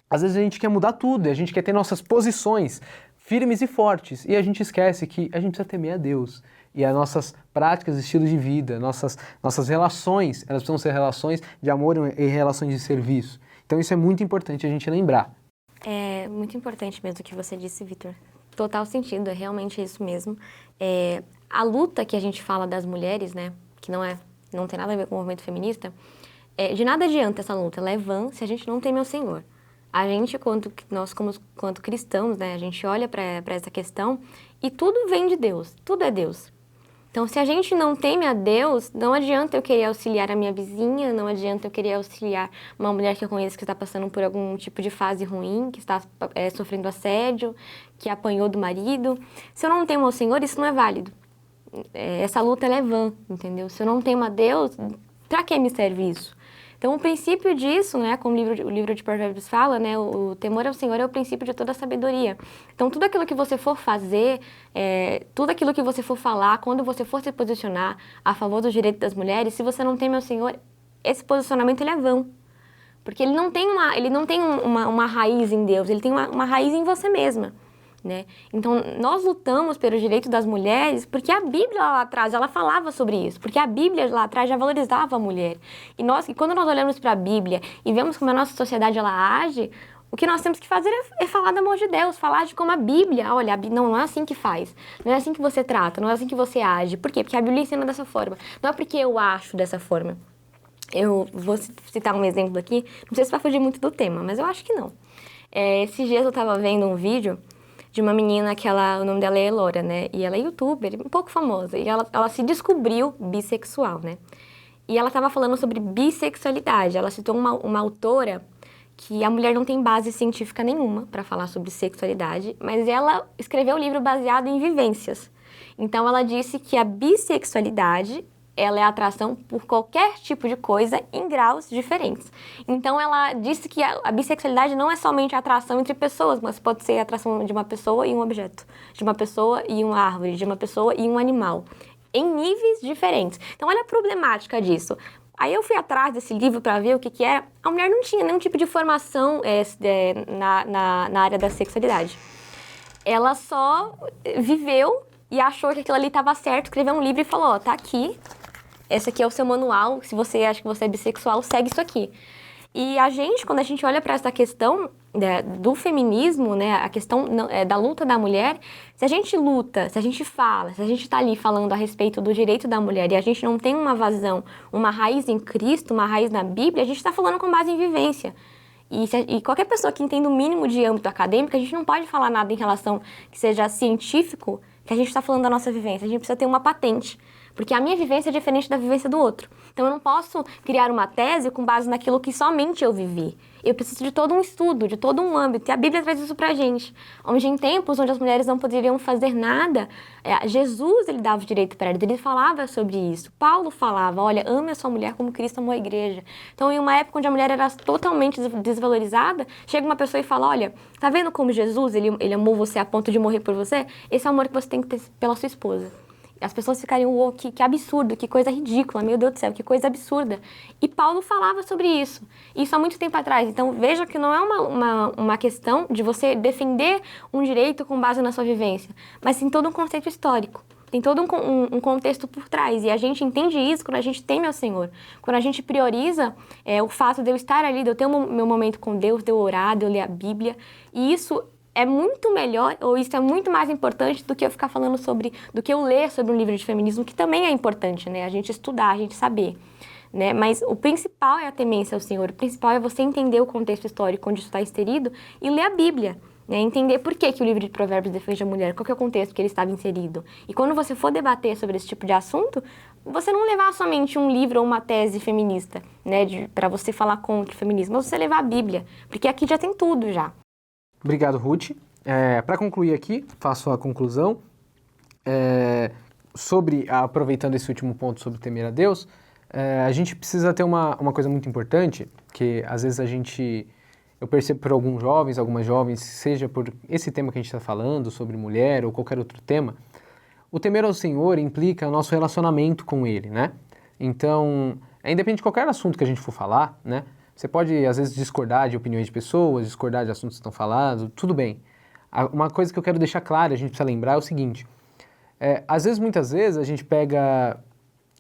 às vezes a gente quer mudar tudo, a gente quer ter nossas posições firmes e fortes, e a gente esquece que a gente precisa temer a Deus. E as nossas práticas, estilos de vida, nossas relações, elas precisam ser relações de amor e relações de serviço. Então isso é muito importante a gente lembrar. É muito importante mesmo o que você disse, Vitor. Total sentido, é realmente isso mesmo. A luta que a gente fala das mulheres, né, que não tem nada a ver com o movimento feminista, de nada adianta essa luta, ela é vã se a gente não teme ao Senhor. A gente, quanto cristãos, né, a gente olha para essa questão e tudo vem de Deus, tudo é Deus. Então, se a gente não teme a Deus, não adianta eu querer auxiliar a minha vizinha, não adianta eu querer auxiliar uma mulher que eu conheço que está passando por algum tipo de fase ruim, que está sofrendo assédio, que apanhou do marido. Se eu não temo ao Senhor, isso não é válido. Essa luta ela é vã, entendeu? Se eu não temo a Deus, para que me serve isso? Então, o princípio disso, né, como o livro de Provérbios fala, né, o temor ao Senhor é o princípio de toda a sabedoria. Então, tudo aquilo que você for fazer, tudo aquilo que você for falar, quando você for se posicionar a favor dos direitos das mulheres, se você não teme ao Senhor, esse posicionamento ele é vão. Porque ele não tem uma raiz em Deus, ele tem uma raiz em você mesma. Né? Então, nós lutamos pelo direito das mulheres porque a Bíblia lá atrás, ela falava sobre isso, porque a Bíblia lá atrás já valorizava a mulher. E quando nós olhamos para a Bíblia e vemos como a nossa sociedade ela age, o que nós temos que fazer é falar do amor de Deus, falar de como a Bíblia, olha, não é assim que faz, não é assim que você trata, não é assim que você age. Por quê? Porque a Bíblia ensina dessa forma, não é porque eu acho dessa forma. Eu vou citar um exemplo aqui, não sei se vai fugir muito do tema, mas eu acho que não. Esses dias eu estava vendo um vídeo de uma menina que o nome dela é Elora, né? E ela é youtuber, um pouco famosa. E ela se descobriu bissexual, né? E ela estava falando sobre bissexualidade. Ela citou uma autora que a mulher não tem base científica nenhuma para falar sobre sexualidade, mas ela escreveu um livro baseado em vivências. Então, ela disse que a bissexualidade ela é a atração por qualquer tipo de coisa em graus diferentes. Então, ela disse que a bissexualidade não é somente a atração entre pessoas, mas pode ser a atração de uma pessoa e um objeto, de uma pessoa e uma árvore, de uma pessoa e um animal, em níveis diferentes. Então, olha a problemática disso. Aí eu fui atrás desse livro para ver o que era. A mulher não tinha nenhum tipo de formação na área da sexualidade. Ela só viveu e achou que aquilo ali estava certo, escreveu um livro e falou, ó, tá aqui. Esse aqui é o seu manual, se você acha que você é bissexual, segue isso aqui. E quando a gente olha para essa questão do feminismo, né, a questão da luta da mulher, se a gente luta, se a gente fala, se a gente está ali falando a respeito do direito da mulher e a gente não tem uma vazão, uma raiz em Cristo, uma raiz na Bíblia, a gente está falando com base em vivência. E qualquer pessoa que entenda o mínimo de âmbito acadêmico, a gente não pode falar nada em relação que seja científico, que a gente está falando da nossa vivência. A gente precisa ter uma patente. Porque a minha vivência é diferente da vivência do outro. Então, eu não posso criar uma tese com base naquilo que somente eu vivi. Eu preciso de todo um estudo, de todo um âmbito. E a Bíblia traz isso pra gente. Onde em tempos onde as mulheres não poderiam fazer nada, Jesus, ele dava o direito para eles. Ele falava sobre isso. Paulo falava, olha, ame a sua mulher como Cristo amou a igreja. Então, em uma época onde a mulher era totalmente desvalorizada, chega uma pessoa e fala, olha, tá vendo como Jesus, ele amou você a ponto de morrer por você? Esse é o amor que você tem que ter pela sua esposa. As pessoas ficariam, que absurdo, que coisa ridícula, meu Deus do céu, que coisa absurda. E Paulo falava sobre isso há muito tempo atrás. Então, veja que não é uma questão de você defender um direito com base na sua vivência, mas sim todo um conceito histórico. Tem todo um contexto por trás. E a gente entende isso quando a gente teme ao Senhor. Quando a gente prioriza o fato de eu estar ali, de eu ter o meu momento com Deus, de eu orar, de eu ler a Bíblia. E isso é muito melhor, ou isso é muito mais importante do que eu ficar falando do que eu ler sobre um livro de feminismo, que também é importante, né? A gente estudar, a gente saber, né? Mas o principal é a temência ao Senhor, o principal é você entender o contexto histórico onde isso está inserido e ler a Bíblia. né? Entender por que o livro de Provérbios defende a mulher, qual que é o contexto que ele estava inserido. E quando você for debater sobre esse tipo de assunto, você não levar somente um livro ou uma tese feminista, né, para você falar contra o feminismo, mas você levar a Bíblia, porque aqui já tem tudo já. Obrigado, Ruth. Para concluir aqui, faço a conclusão. Aproveitando esse último ponto sobre temer a Deus, a gente precisa ter uma coisa muito importante, que às vezes eu percebo por alguns jovens, algumas jovens, seja por esse tema que a gente está falando, sobre mulher ou qualquer outro tema, o temer ao Senhor implica o nosso relacionamento com Ele, né? Então, independente de qualquer assunto que a gente for falar, né? Você pode, às vezes, discordar de opiniões de pessoas, discordar de assuntos que estão falados, tudo bem. Uma coisa que eu quero deixar clara, a gente precisa lembrar é o seguinte, muitas vezes, a gente pega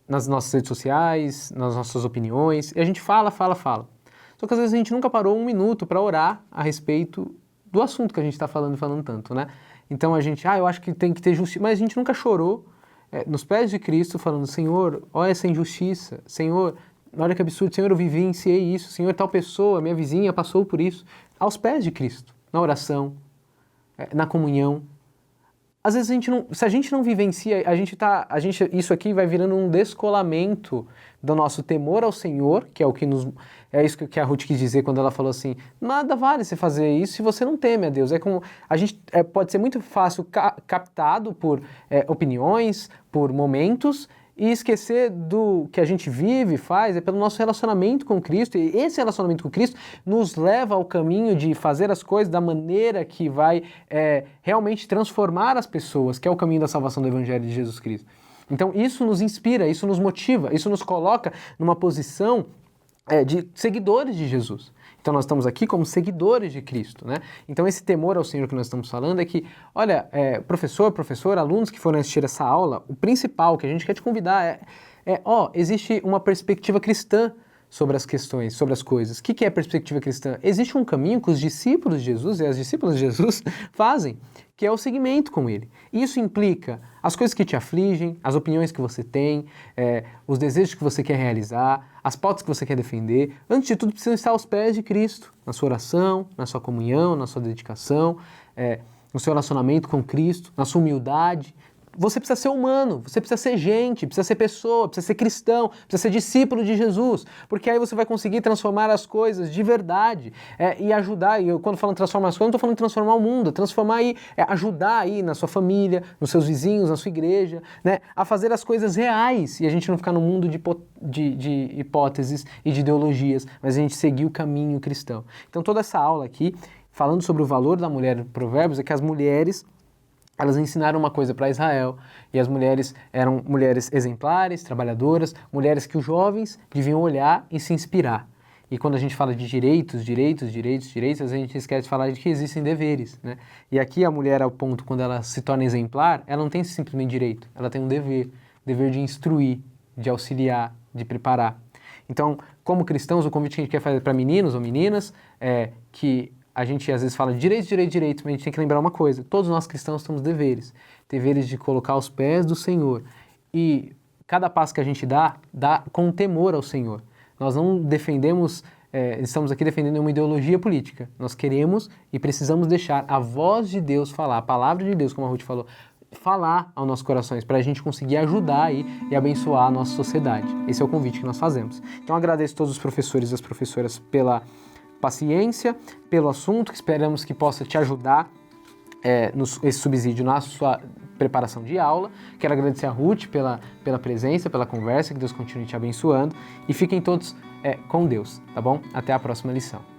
nas nossas redes sociais, nas nossas opiniões, e a gente fala. Só que às vezes a gente nunca parou um minuto para orar a respeito do assunto que a gente está falando tanto, né? Então a gente, eu acho que tem que ter justiça, mas a gente nunca chorou nos pés de Cristo falando, Senhor, olha essa injustiça, Senhor, olha que absurdo, Senhor, eu vivenciei isso, Senhor, tal pessoa, minha vizinha passou por isso, aos pés de Cristo, na oração, na comunhão. Às vezes se a gente não vivencia, isso aqui vai virando um descolamento do nosso temor ao Senhor, que é isso que a Ruth quis dizer quando ela falou assim, nada vale você fazer isso se você não teme a Deus. A gente pode ser muito fácil captado por opiniões, por momentos, e esquecer do que a gente vive, faz, pelo nosso relacionamento com Cristo, e esse relacionamento com Cristo nos leva ao caminho de fazer as coisas da maneira que vai realmente transformar as pessoas, que é o caminho da salvação do Evangelho de Jesus Cristo. Então isso nos inspira, isso nos motiva, isso nos coloca numa posição de seguidores de Jesus. Então nós estamos aqui como seguidores de Cristo, né? Então esse temor ao Senhor que nós estamos falando é que, olha, professor, alunos que forem assistir essa aula, o principal que a gente quer te convidar existe uma perspectiva cristã sobre as questões, sobre as coisas. O que é perspectiva cristã? Existe um caminho que os discípulos de Jesus e as discípulas de Jesus fazem, que é o seguimento com ele. Isso implica as coisas que te afligem, as opiniões que você tem, os desejos que você quer realizar, as pautas que você quer defender. Antes de tudo, precisam estar aos pés de Cristo, na sua oração, na sua comunhão, na sua dedicação, no seu relacionamento com Cristo, na sua humildade. Você precisa ser humano, você precisa ser gente, precisa ser pessoa, precisa ser cristão, precisa ser discípulo de Jesus, porque aí você vai conseguir transformar as coisas de verdade e ajudar, e eu quando falo transformar as coisas, não estou falando transformar o mundo, transformar aí, ajudar aí na sua família, nos seus vizinhos, na sua igreja, né, a fazer as coisas reais e a gente não ficar no mundo de hipóteses e de ideologias, mas a gente seguir o caminho cristão. Então toda essa aula aqui, falando sobre o valor da mulher em Provérbios, é que as mulheres elas ensinaram uma coisa para Israel, e as mulheres eram mulheres exemplares, trabalhadoras, mulheres que os jovens deviam olhar e se inspirar. E quando a gente fala de direitos, a gente esquece de falar de que existem deveres, né? E aqui a mulher, ao ponto, quando ela se torna exemplar, ela não tem simplesmente direito, ela tem um dever de instruir, de auxiliar, de preparar. Então, como cristãos, o convite que a gente quer fazer para meninos ou meninas é que a gente às vezes fala de direitos, mas a gente tem que lembrar uma coisa, todos nós cristãos temos deveres de colocar aos pés do Senhor, e cada passo que a gente dá com temor ao Senhor. Nós não estamos aqui defendendo uma ideologia política, nós queremos e precisamos deixar a voz de Deus falar, a palavra de Deus, como a Ruth falou, falar aos nossos corações, para a gente conseguir ajudar aí e abençoar a nossa sociedade. Esse é o convite que nós fazemos. Então agradeço a todos os professores e as professoras pela paciência, pelo assunto, que esperamos que possa te ajudar esse subsídio na sua preparação de aula. Quero agradecer a Ruth pela presença, pela conversa, que Deus continue te abençoando, e fiquem todos com Deus, tá bom? Até a próxima lição.